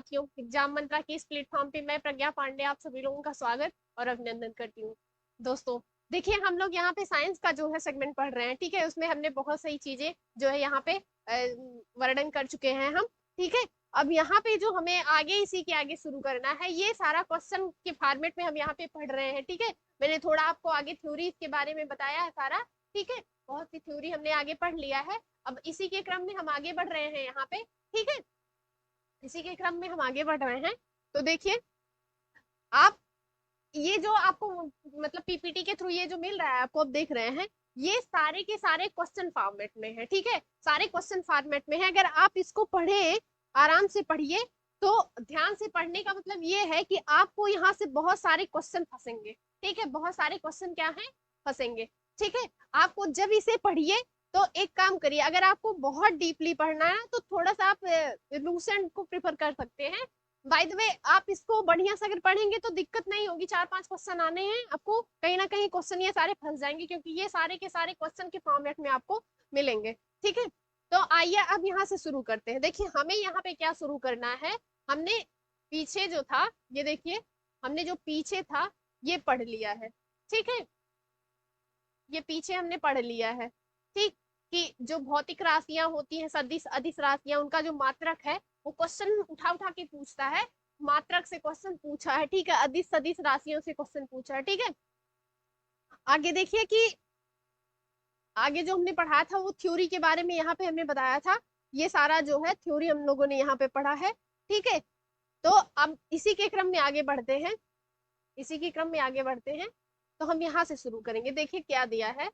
साथियों, एग्जाम मंत्रा के इस प्लेटफॉर्म पे मैं प्रज्ञा पांडे आप सभी लोगों का स्वागत और अभिनंदन करती हूँ। दोस्तों देखिए, हम लोग यहाँ पे साइंस का जो है सेगमेंट पढ़ रहे हैं, ठीक है। उसमें हमने बहुत सही चीजें जो है यहाँ पे वर्णन कर चुके हैं हम, ठीक है। अब यहाँ पे जो हमें आगे इसी के आगे शुरू करना है, ये सारा क्वेश्चन के फॉर्मेट में हम यहाँ पे पढ़ रहे हैं, ठीक है। मैंने थोड़ा आपको आगे थ्योरी के बारे में बताया है सारा, ठीक है। बहुत सी थ्योरी हमने आगे पढ़ लिया है। अब इसी के क्रम में हम आगे बढ़ रहे हैं यहाँ पे, ठीक है। इसी के क्रम में हम आगे बढ़ रहे हैं। तो देखिए, आप ये जो आपको मतलब पीपीटी के थ्रू ये जो मिल रहा है आपको, अब देख रहे हैं, ये सारे के सारे क्वेश्चन फॉर्मेट में है, ठीक है। सारे क्वेश्चन फॉर्मेट में है। अगर आप इसको पढ़े, आराम से पढ़िए, तो ध्यान से पढ़ने का मतलब ये है कि आपको यहाँ से बहुत सारे क्वेश्चन फंसेंगे, ठीक है। बहुत सारे क्वेश्चन क्या है, फंसेंगे, ठीक है। आपको जब इसे पढ़िए तो एक काम करिए, अगर आपको बहुत डीपली पढ़ना है तो थोड़ा सा आप लूसेंट को प्रिफर कर सकते हैं। बाय द वे, आप इसको बढ़िया से अगर पढ़ेंगे तो दिक्कत नहीं होगी। 4-5 क्वेश्चन आने हैं आपको, कहीं ना कहीं क्वेश्चन ये सारे फंस जाएंगे, क्योंकि ये सारे के सारे क्वेश्चन के फॉर्मेट में आपको मिलेंगे, ठीक है। तो आइए अब यहाँ से शुरू करते हैं। देखिए, हमें यहाँ पे क्या शुरू करना है। हमने पीछे जो था, ये देखिए, हमने जो पीछे था ये पढ़ लिया है, ठीक है। ये पीछे हमने पढ़ लिया है, ठीक। कि जो भौतिक राशियां होती हैं, सदिश अदिश राशियां, उनका जो मात्रक है वो क्वेश्चन उठा उठा के पूछता है। मात्रक से क्वेश्चन पूछा है, ठीक है। अदिश सदिश राशियों से क्वेश्चन पूछा है, ठीक है। आगे देखिए कि आगे जो हमने पढ़ा था वो थ्योरी के बारे में यहाँ पे हमने बताया था। ये सारा जो है थ्योरी हम लोगों ने यहाँ पे पढ़ा है, ठीक है। तो अब इसी के क्रम में आगे बढ़ते हैं, इसी के क्रम में आगे बढ़ते हैं। तो हम यहाँ से शुरू करेंगे। देखिए क्या दिया है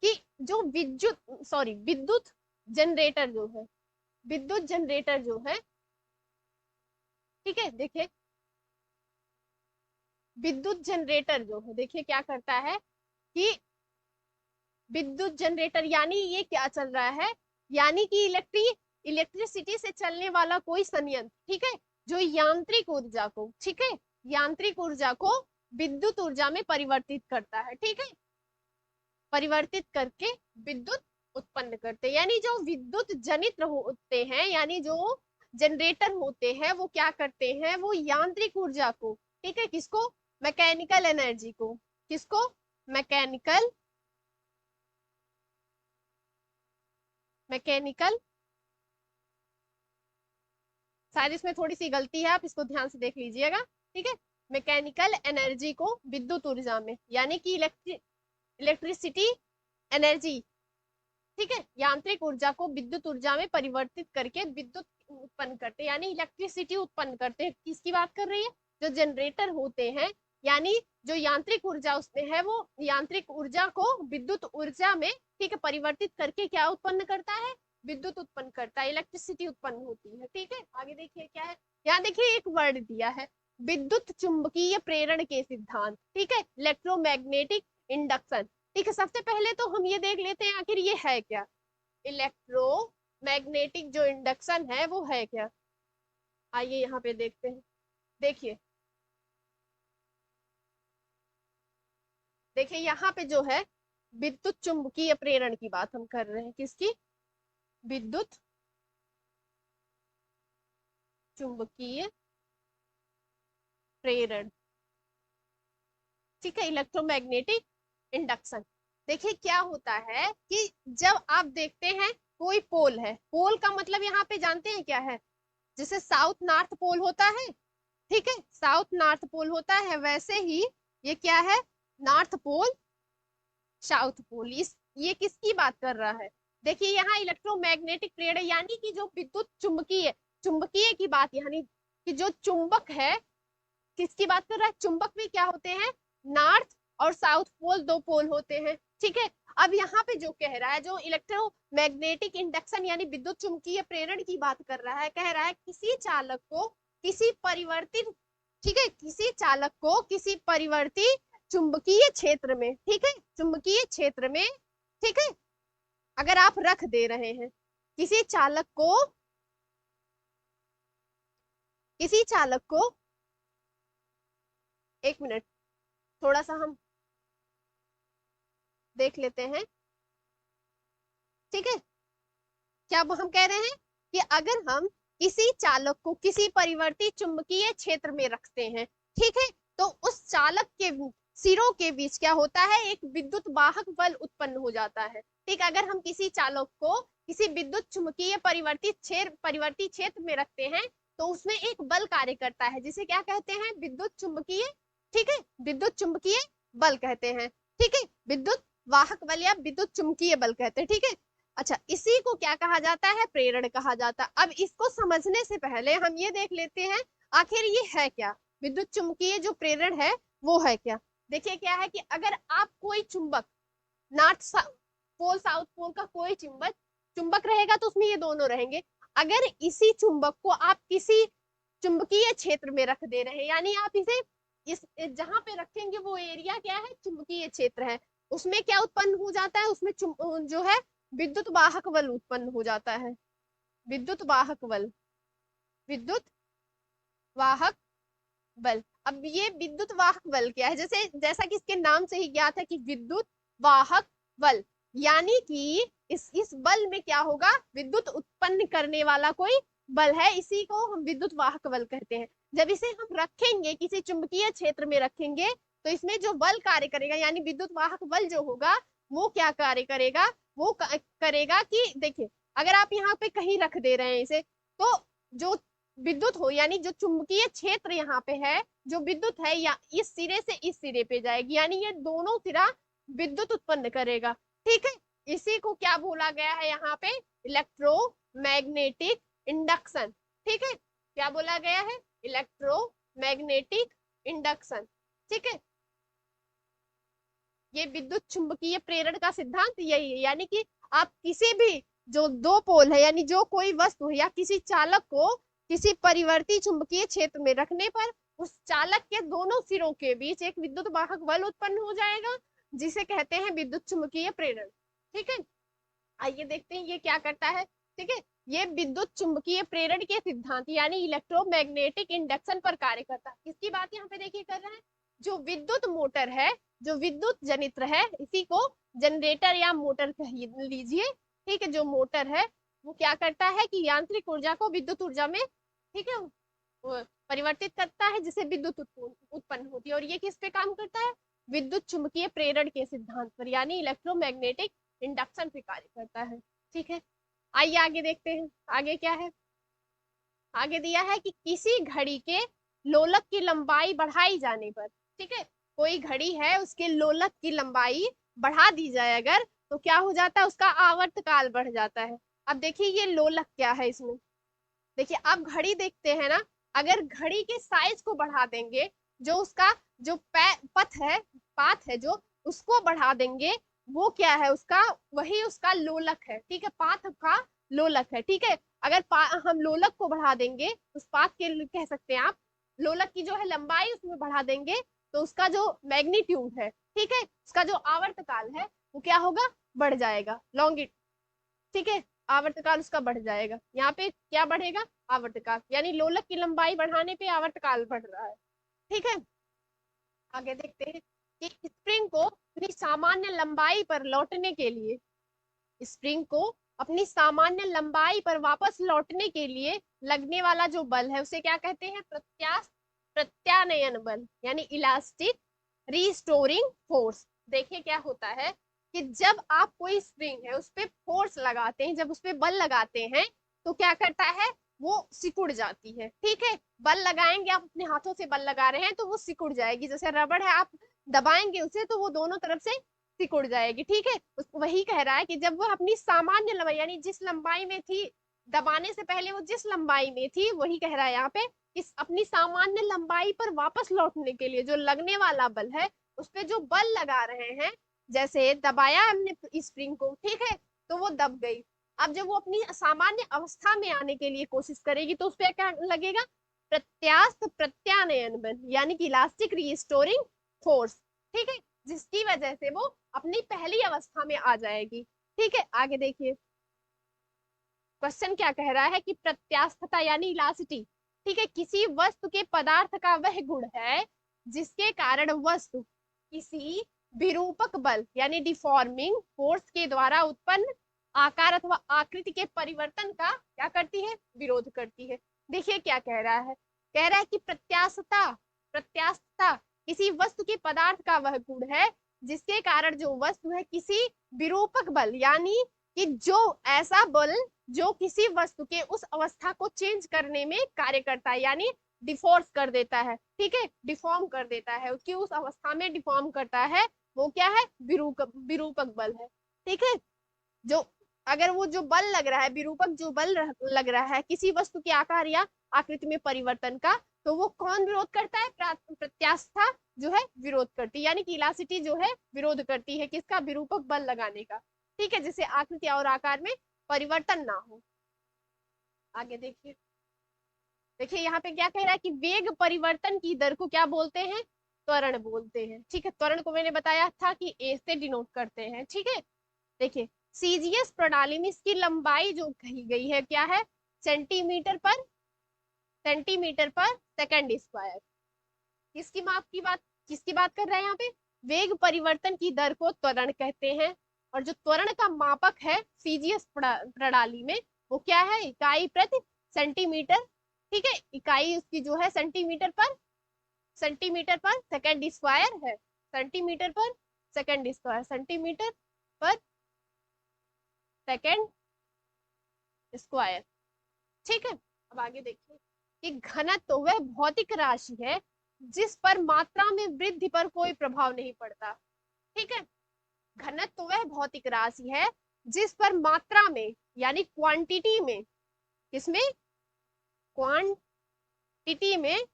कि जो विद्युत जनरेटर जो है, विद्युत जनरेटर जो है, ठीक है। देखिए, विद्युत जनरेटर जो है, देखिए क्या करता है कि विद्युत जनरेटर यानी ये क्या चल रहा है, यानी कि इलेक्ट्रिसिटी से चलने वाला कोई संयंत्र, ठीक है, जो यांत्रिक ऊर्जा को, ठीक है, यांत्रिक ऊर्जा को विद्युत ऊर्जा में परिवर्तित करता है, ठीक है। परिवर्तित करके विद्युत उत्पन्न करते हैं। यानी जो विद्युत जनित्र होते हैं, यानी जो जनरेटर होते हैं, वो क्या करते हैं, वो यांत्रिक ऊर्जा को, ठीक है, किसको, मैकेनिकल एनर्जी को, किसको, मैकेनिकल मैकेनिकल शायद इसमें थोड़ी सी गलती है, आप इसको ध्यान से देख लीजिएगा, ठीक है। मैकेनिकल एनर्जी को विद्युत ऊर्जा में, यानी कि इलेक्ट्रिसिटी एनर्जी, ठीक है, यांत्रिक ऊर्जा को विद्युत ऊर्जा में परिवर्तित करके विद्युत उत्पन्न करते हैं, यानी इलेक्ट्रिसिटी उत्पन्न करते हैं। किसकी बात कर रही है, जो जनरेटर होते हैं, यानी जो यांत्रिक ऊर्जा उसमें है, वो यांत्रिक ऊर्जा को विद्युत ऊर्जा में, ठीक है, परिवर्तित करके क्या उत्पन्न करता है, विद्युत उत्पन्न करता है, इलेक्ट्रिसिटी उत्पन्न होती है, ठीक है। आगे देखिए क्या है, यहाँ देखिए एक वर्ड दिया है, विद्युत चुंबकीय प्रेरण के सिद्धांत, ठीक है, इलेक्ट्रोमैग्नेटिक इंडक्शन, ठीक है। सबसे पहले तो हम ये देख लेते हैं आखिर ये है क्या, इलेक्ट्रोमैग्नेटिक जो इंडक्शन है वो है क्या। आइए यहाँ पे देखते हैं। देखिए, देखिए यहाँ पे जो है विद्युत चुंबकीय प्रेरण की बात हम कर रहे हैं, किसकी, विद्युत चुंबकीय प्रेरण, ठीक है, इलेक्ट्रोमैग्नेटिक इंडक्शन। देखिए क्या होता है कि जब आप देखते हैं कोई पोल है, पोल का मतलब यहाँ पे जानते हैं क्या है, जैसे साउथ नॉर्थ पोल होता है, ठीक है, साउथ नॉर्थ पोल होता है, वैसे ही ये क्या है, नॉर्थ पोल साउथ पोल। इस ये किसकी बात कर रहा है, देखिए यहाँ इलेक्ट्रोमैग्नेटिक प्रेरण, यानी कि जो विद्युत चुंबकीय, चुंबकीय की बात, यानी कि जो चुंबक है, किसकी बात कर रहा है, चुंबक में क्या होते हैं, नॉर्थ और साउथ पोल, दो पोल होते हैं, ठीक है। अब यहाँ पे जो कह रहा है, जो इलेक्ट्रोमैग्नेटिक इंडक्शन यानी विद्युत चुंबकीय प्रेरण की बात कर रहा है, कह रहा है किसी चालक को किसी परिवर्तित, ठीक है, किसी चालक को किसी परिवर्ती चुंबकीय क्षेत्र में, ठीक है, चुंबकीय क्षेत्र में, ठीक है, अगर आप रख दे रहे हैं किसी चालक को, किसी चालक को, एक मिनट, थोड़ा सा हम देख लेते हैं, ठीक है। क्या हम कह रहे हैं कि अगर हम किसी चालक को किसी परिवर्ती चुंबकीय क्षेत्र में रखते हैं, ठीक है, तो उस चालक के सिरों के बीच क्या होता है, एक विद्युत वाहक बल उत्पन्न हो जाता है। ठीक, अगर हम किसी चालक को किसी विद्युत चुंबकीय परिवर्ती क्षेत्र में रखते हैं तो उसमें एक बल कार्य करता है जिसे क्या कहते हैं, विद्युत चुंबकीय, ठीक है, विद्युत चुंबकीय बल कहते हैं, ठीक है, विद्युत वाहक बल या विद्युत चुंबकीय बल कहते हैं, ठीक है। अच्छा, इसी को क्या कहा जाता है, प्रेरण कहा जाता है। अब इसको समझने से पहले हम ये देख लेते हैं आखिर ये है क्या, विद्युत चुंबकीय जो प्रेरण है वो है क्या। देखिए क्या है कि अगर आप कोई चुंबक, नॉर्थ पोल साउथ पोल का कोई चुंबक चुंबक रहेगा तो उसमें ये दोनों रहेंगे। अगर इसी चुंबक को आप किसी चुंबकीय क्षेत्र में रख दे रहे हैं, यानी आप इसे इस जहां पे रखेंगे वो एरिया क्या है, चुंबकीय क्षेत्र है, उसमें क्या उत्पन्न हो जाता है, उसमें जो है विद्युत वाहक बल उत्पन्न हो जाता है, विद्युत वाहक बल, विद्युत वाहक बल। अब ये विद्युत वाहक बल क्या है, जैसे जैसा कि इसके नाम से ही ज्ञात है कि विद्युत वाहक बल, यानी कि इस बल में क्या होगा, विद्युत उत्पन्न करने वाला कोई बल है, इसी को हम विद्युत वाहक बल कहते हैं। जब इसे हम रखेंगे किसी चुंबकीय क्षेत्र में रखेंगे तो इसमें जो बल कार्य करेगा यानी विद्युत वाहक बल जो होगा वो क्या कार्य करेगा, वो करेगा कि देखिए अगर आप यहाँ पे कहीं रख दे रहे हैं इसे, तो जो विद्युत हो यानी जो चुंबकीय क्षेत्र यहाँ पे है, जो विद्युत है या इस सिरे से इस सिरे पे जाएगी, यानी ये दोनों सिरा विद्युत उत्पन्न करेगा, ठीक है। इसी को क्या बोला गया है यहाँ पे, इलेक्ट्रोमैग्नेटिक इंडक्शन, ठीक है, क्या बोला गया है, इलेक्ट्रोमैग्नेटिक इंडक्शन, ठीक है। ये विद्युत चुंबकीय प्रेरण का सिद्धांत यही है, यानी कि आप किसी भी जो दो पोल है यानी जो कोई वस्तु है या किसी चालक को किसी परिवर्ती चुंबकीय क्षेत्र में रखने पर उस चालक के दोनों सिरों के बीच एक विद्युत वाहक बल उत्पन्न हो जाएगा जिसे कहते हैं विद्युत चुंबकीय प्रेरण, ठीक है। आइए देखते हैं ये क्या करता है, ठीक है, ये विद्युत चुंबकीय प्रेरण के सिद्धांत यानी इलेक्ट्रोमैग्नेटिक इंडक्शन पर कार्य करता है। इसकी बात यहाँ पे देखिए कर रहे हैं, जो विद्युत मोटर है, जो विद्युत जनित्र है, इसी को जनरेटर या मोटर कह लीजिए, ठीक है, जो मोटर है वो क्या करता है कि यांत्रिक ऊर्जा को विद्युत ऊर्जा में, ठीक है, परिवर्तित करता है जिससे विद्युत उत्पन्न होती है। और ये किस पे काम करता है, विद्युत चुंबकीय प्रेरण के सिद्धांत पर यानी इलेक्ट्रोमैग्नेटिक इंडक्शन पे कार्य करता है, ठीक है। आइए आगे देखते हैं, आगे क्या है, आगे दिया है कि किसी घड़ी के लोलक की लंबाई बढ़ाई जाने पर, ठीक है, कोई घड़ी है उसके लोलक की लंबाई बढ़ा दी जाए अगर तो क्या हो जाता है, उसका आवर्तकाल बढ़ जाता है। अब देखिए ये लोलक क्या है, इसमें देखिए आप घड़ी देखते हैं ना, अगर घड़ी के साइज को बढ़ा देंगे, जो उसका जो पथ है, पाथ है जो उसको बढ़ा देंगे, वो क्या है उसका, वही उसका लोलक है, ठीक है, पाथ का लोलक है, ठीक है। अगर हम लोलक को बढ़ा देंगे, उस पाथ के कह सकते हैं आप, लोलक की जो है लंबाई उसमें बढ़ा देंगे तो उसका जो मैग्नीट्यूड है, ठीक है, उसका जो आवर्तकाल है वो क्या होगा, बढ़ जाएगा, लॉन्गिट, ठीक है, आवर्तकाल उसका बढ़ जाएगा। यहाँ पे क्या बढ़ेगा, आवर्तकाल, यानी लोलक की लंबाई बढ़ाने पे आवर्तकाल बढ़ रहा है, ठीक है। आगे देखते हैं कि स्प्रिंग को अपनी सामान्य लंबाई पर लौटने के लिए, स्प्रिंग को अपनी सामान्य लंबाई पर वापस लौटने के लिए लगने वाला जो बल है उसे क्या कहते हैं, प्रत्यानयन बल यानी इलास्टिक रिस्टोरिंग फोर्स। देखिए क्या होता है कि जब आप कोई स्प्रिंग है उस पर फोर्स लगाते हैं, जब उस पर बल लगाते हैं तो क्या करता है, वो सिकुड़ जाती है, ठीक है। बल लगाएंगे, आप अपने हाथों से बल लगा रहे हैं तो वो सिकुड़ जाएगी, जैसे रबड़ है आप दबाएंगे उसे तो वो दोनों तरफ से सिकुड़ जाएगी, ठीक है। वही कह रहा है कि जब वो अपनी सामान्य लंबाई यानी जिस लंबाई में थी, दबाने से पहले वो जिस लंबाई में थी, वही कह रहा है यहाँ पे, इस अपनी सामान्य लंबाई पर वापस लौटने के लिए जो लगने वाला बल है उस पर जो बल लगा रहे हैं, जैसे दबाया हमने स्प्रिंग को, ठीक है, तो वो दब गई। अब जब वो अपनी सामान्य अवस्था में आने के लिए कोशिश करेगी तो उस पर क्या लगेगा, प्रत्यास्थ प्रत्यानयन बल यानी कि इलास्टिक रिस्टोरिंग फोर्स, ठीक है, जिसकी वजह से वो अपनी पहली अवस्था में आ जाएगी, ठीक है। आगे देखिए क्वेश्चन क्या कह रहा है कि प्रत्यास्थता यानी इलास्टिटी, ठीक है, किसी वस्तु के पदार्थ का वह गुण है जिसके कारण वस्तु किसी विरूपक बल यानी डिफॉर्मिंग फोर्स के द्वारा उत्पन्न आकार अथवा आकृति के परिवर्तन का क्या करती है, विरोध करती है। देखिए क्या कह रहा है, कह रहा है कि प्रत्यास्थता, प्रत्यास्थता किसी वस्तु के पदार्थ का वह गुण है जिसके कारण जो वस्तु है किसी विरूपक बल, यानी कि जो ऐसा बल जो किसी वस्तु के उस अवस्था को चेंज करने में कार्य करता है, यानी डिफोर्स कर देता है, ठीक है, डिफॉर्म कर देता है, उसकी उस अवस्था में डिफॉर्म करता है, वो क्या है, विरूपक बल है। ठीक है, जो अगर वो जो बल लग रहा है, विरूपक जो बल लग रहा है किसी वस्तु के आकार या आकृति में परिवर्तन का, तो वो कौन विरोध करता है, प्रत्यास्था जो है विरोध करती है, यानी कि इलास्टिसिटी जो है विरोध करती है किसका, विरूपक बल लगाने का। ठीक है, जिससे आकृति और आकार में परिवर्तन ना हो। आगे देखिए, देखिए यहाँ पे क्या कह रहा है कि वेग परिवर्तन की दर को क्या बोलते हैं, त्वरण बोलते हैं। ठीक है, त्वरण को मैंने बताया था कि ए से डिनोट करते हैं। ठीक है, देखिए सीजीएस प्रणाली में इसकी लंबाई जो कही गई है क्या है, सेंटीमीटर पर सेकंड स्क्वायर। किसकी माप की बात, किसकी बात कर रहे हैं यहाँ पे, वेग परिवर्तन की दर को त्वरण कहते हैं। और जो त्वरण का मापक है सीजीएस प्रणाली में वो क्या है, इकाई प्रति सेंटीमीटर। ठीक है, इकाई उसकी जो है सेंटीमीटर पर सेकंड स्क्वायर है, सेंटीमीटर पर सेकंड स्क्वायर, सेंटीमीटर पर सेकंड स्क्वायर। ठीक है, अब आगे देखिए कि घनत्व वह भौतिक राशि है जिस पर मात्रा में वृद्धि पर कोई प्रभाव नहीं पड़ता। ठीक है, घनत्व वह भौतिक राशि है जिस पर मात्रा में, यानी क्वांटिटी में, किसमें, क्वांटिटी में,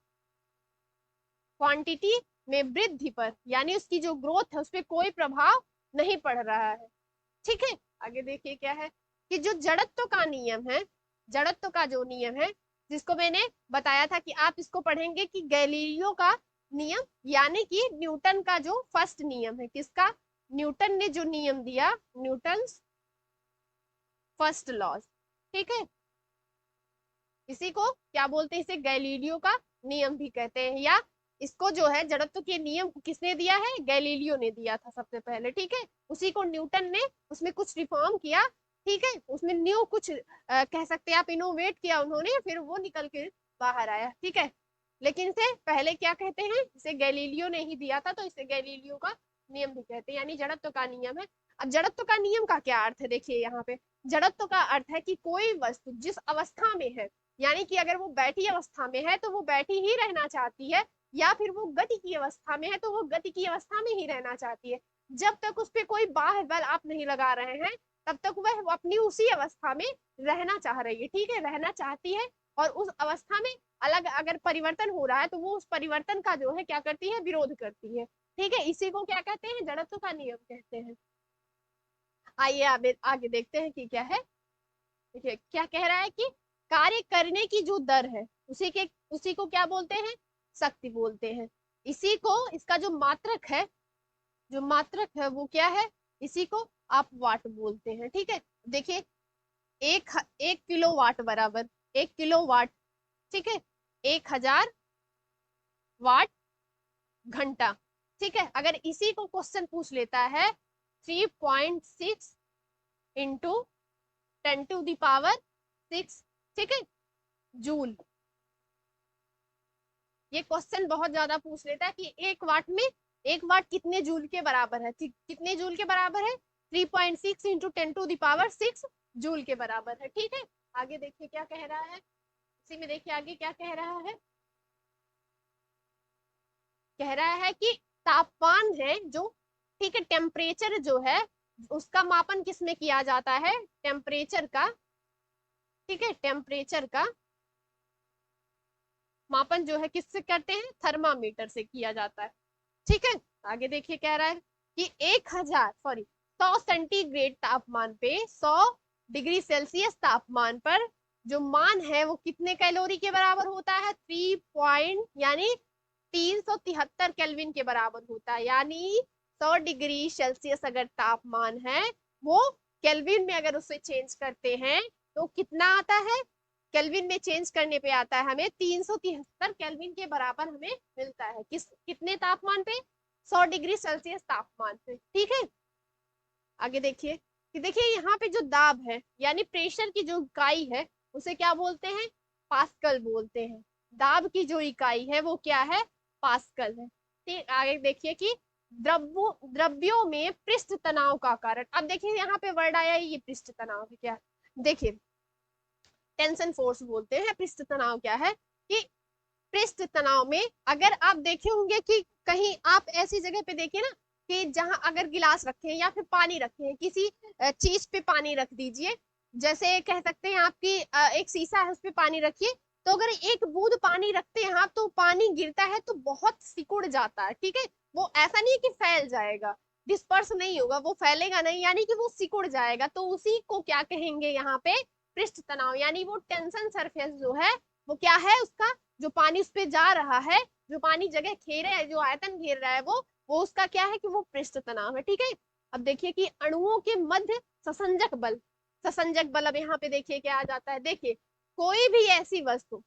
क्वांटिटी में वृद्धि पर, यानी उसकी जो ग्रोथ है उस पर कोई प्रभाव नहीं पड़ रहा है। ठीक है, आगे देखिए क्या है कि जो जड़त्व का नियम है, जड़त्व का जो नियम है जिसको मैंने बताया था कि आप इसको पढ़ेंगे कि गैलीलियो का नियम, यानी कि न्यूटन का जो फर्स्ट नियम है, किसका, न्यूटन ने जो नियम दिया, न्यूटन फर्स्ट लॉज। ठीक है, इसी को क्या बोलते हैं, इसे गैलीलियो का नियम भी कहते हैं, या इसको जो है जड़त्व के नियम को किसने दिया है, गैलीलियो ने दिया था सबसे पहले। ठीक है, उसी को न्यूटन ने उसमें कुछ रिफॉर्म किया। ठीक है, उसमें न्यू कुछ कह सकते हैं आप, इनोवेट किया उन्होंने, फिर वो निकल के बाहर आया। ठीक है, लेकिन इसे पहले क्या कहते हैं, इसे गैलीलियो ने ही दिया था, तो इसे गैलीलियो का नियम भी कहते हैं, यानी जड़त्व का नियम है। अब जड़त्व का नियम का क्या अर्थ है, देखिए यहाँ पे जड़त्व का अर्थ है कि कोई वस्तु जिस अवस्था में है, यानी कि अगर वो बैठी अवस्था में है तो वो बैठी ही रहना चाहती है, या फिर वो गति की अवस्था में है तो वो गति की अवस्था में ही रहना चाहती है। जब तक उस पर कोई बाह्य बल आप नहीं लगा रहे हैं तब तक वह अपनी उसी अवस्था में रहना चाह रही है। ठीक है, रहना चाहती है, और उस अवस्था में अलग अगर परिवर्तन हो रहा है तो वो उस परिवर्तन का जो है क्या करती है, विरोध करती है। ठीक है, इसी को क्या कहते हैं, जड़त्व का नियम कहते हैं। आइए आगे देखते हैं कि क्या है। देखिए क्या कह रहा है कि कार्य करने की जो दर है उसी को क्या बोलते हैं, शक्ति बोलते हैं। इसी को, इसका जो मात्रक है, जो मात्रक है वो क्या है, इसी को आप वाट बोलते हैं। ठीक है, देखिए एक किलो वाट बराबर 1 किलो वाट। ठीक है, 1000 वाट घंटा। ठीक है, अगर इसी को क्वेश्चन पूछ लेता है 3.6 इंटू 10⁶, ठीक है, जूल, ये क्वेश्चन बहुत ज्यादा पूछ लेता है कि एक वाट कितने जूल के बराबर है, कितने जूल के बराबर है, 3.6 इंटू 10⁶ जूल के बराबर है। ठीक है, आगे देखिए क्या कह रहा है, इसी में देखिए आगे क्या कह रहा है, कह रहा है कि तापमान है जो, ठीक है, टेम्परेचर जो है उसका मापन किस में किया जाता है, टेम्परेचर का। ठीक है, टेम्परेचर का मापन जो है किससे करते हैं, थर्मामीटर से किया जाता है। ठीक है, आगे देखिए कह रहा है कि 100 सेंटीग्रेड तापमान पे, 100 डिग्री सेल्सियस तापमान पर जो मान है वो कितने कैलोरी के बराबर होता है, 3 पॉइंट, यानी 373 केल्विन के बराबर होता है। यानी 100 डिग्री सेल्सियस अगर तापमान है वो केल्विन में अगर उसे चेंज करते हैं तो कितना आता है, केल्विन में चेंज करने पे आता है हमें 373 केल्विन के बराबर हमें मिलता है, कितने तापमान पे, 100 डिग्री सेल्सियस तापमान पे। ठीक है, आगे देखिए कि देखिए यहाँ पे जो दाब है यानी प्रेशर की जो इकाई है उसे क्या बोलते हैं, पास्कल बोलते हैं। दाब की जो इकाई है वो क्या है, पास्कल है। ठीक, आगे देखिए कि द्रव्यों में पृष्ठ तनाव का कारण। अब देखिए यहाँ पे वर्ड आया है, ये पृष्ठ तनाव है क्या, देखिए टेंशन फोर्स बोलते हैं। पृष्ठ तनाव क्या है कि पृष्ठ तनाव में अगर आप देखे होंगे कि कहीं आप ऐसी जगह पे देखिए ना कि जहां अगर गिलास रखे हैं या फिर पानी रखे हैं, किसी चीज पे पानी रख दीजिए, जैसे कह सकते हैं आपकी एक शीशा है उस पे पानी रखिए, तो अगर एक बूंद पानी रखते हैं आप तो पानी गिरता है तो बहुत सिकुड़ जाता है, ठीक है। वो ऐसा नहीं है कि फैल जाएगा, डिस्पर्स नहीं होगा, वो फैलेगा नहीं, यानी कि वो सिकुड़ जाएगा। तो उसी को क्या कहेंगे यहाँ पे, पृष्ठ तनाव। यानी वो टेंशन सरफेस जो है वो क्या है, उसका जो पानी उस पे जा रहा है, जो पानी जगह घेरे है, जो आयतन घेर रहा है वो उसका क्या है कि वो पृष्ठ तनाव है, ठीक है। अब देखिए कि अणुओं के मध्य ससंजक बल, ससंजक बल अब यहाँ पे देखिए क्या आ जाता है, देखिए कोई भी ऐसी वस्तु,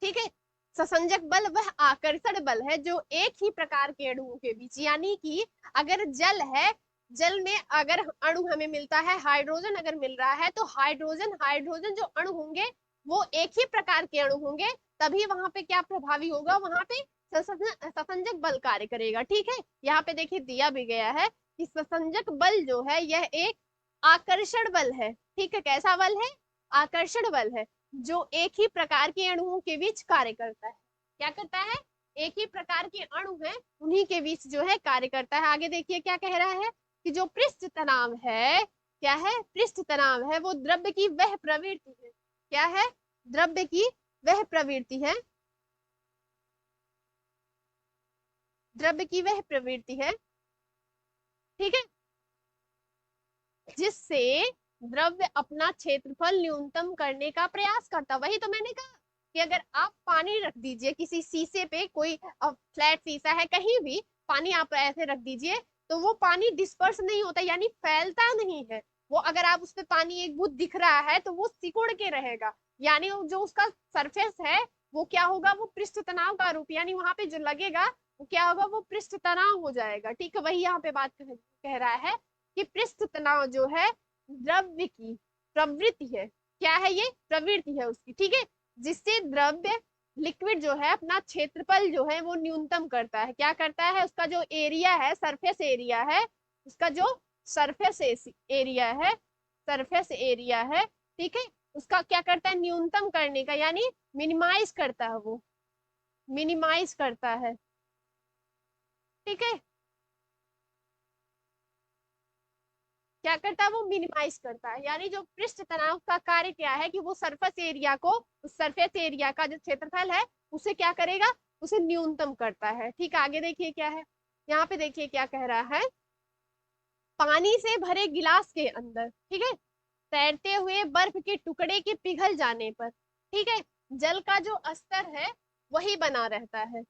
ठीक है, ससंजक बल वह आकर्षण बल है जो एक ही प्रकार के अणुओं के बीच, यानी कि अगर जल है, जल में अगर अणु हमें मिलता है, हाइड्रोजन अगर मिल रहा है, तो हाइड्रोजन हाइड्रोजन जो अणु होंगे वो एक ही प्रकार के अणु होंगे, तभी वहां पे क्या प्रभावी होगा, वहां पे ससंजक बल कार्य करेगा, ठीक है। यहाँ पे देखिए दिया भी गया है कि ससंजक बल जो है यह एक आकर्षण बल है, ठीक है। कैसा बल है, आकर्षण बल है, जो एक ही प्रकार के अणुओं के बीच कार्य करता है। क्या करता है, एक ही प्रकार के अणु है उन्हीं के बीच जो है कार्य करता है। आगे देखिए क्या कह रहा है कि जो पृष्ठ तनाव है, क्या है, पृष्ठ तनाव है वो द्रव्य की वह प्रवृत्ति है, क्या है, द्रव्य की वह प्रवृत्ति है, द्रव्य की वह प्रवृत्ति है, ठीक है, जिससे द्रव्य अपना क्षेत्रफल न्यूनतम करने का प्रयास करता। वही तो मैंने कहा कि अगर आप पानी रख दीजिए किसी शीशे पे, कोई फ्लैट शीशा है, कहीं भी पानी आप ऐसे रख दीजिए तो वो पानी डिस्पर्स नहीं होता, यानी फैलता नहीं है। वो अगर आप उस पे पानी एक बूंद दिख रहा है तो वो सिकुड़ के रहेगा, यानी जो उसका सरफेस है वो क्या होगा, वो पृष्ठ तनाव का रूप, यानी वहां पे जो लगेगा वो क्या होगा, वो पृष्ठ तनाव हो जाएगा, ठीक है। वही यहाँ पे बात कह रहा है कि पृष्ठ तनाव जो है द्रव्य की प्रवृत्ति है, क्या है, ये प्रवृत्ति है उसकी, ठीक है, जिससे द्रव्य लिक्विड जो है अपना क्षेत्रफल जो है वो न्यूनतम करता है। क्या करता है, उसका जो एरिया है, सरफेस एरिया है, उसका जो सरफेस एरिया है, सरफेस एरिया है, ठीक है, उसका क्या करता है, न्यूनतम करने का, यानी मिनिमाइज करता है, वो मिनिमाइज करता है, ठीक है। क्या करता है, वो मिनिमाइज करता है, यानी जो पृष्ठ तनाव का कार्य क्या है कि वो सरफेस एरिया को, उस सरफेस एरिया का जो क्षेत्रफल है उसे क्या करेगा, उसे न्यूनतम करता है, ठीक है। आगे देखिए क्या है, यहाँ पे देखिए क्या कह रहा है, पानी से भरे गिलास के अंदर, ठीक है, तैरते हुए बर्फ के टुकड़े के पिघल जाने पर, ठीक है, जल का जो स्तर है वही बना रहता है,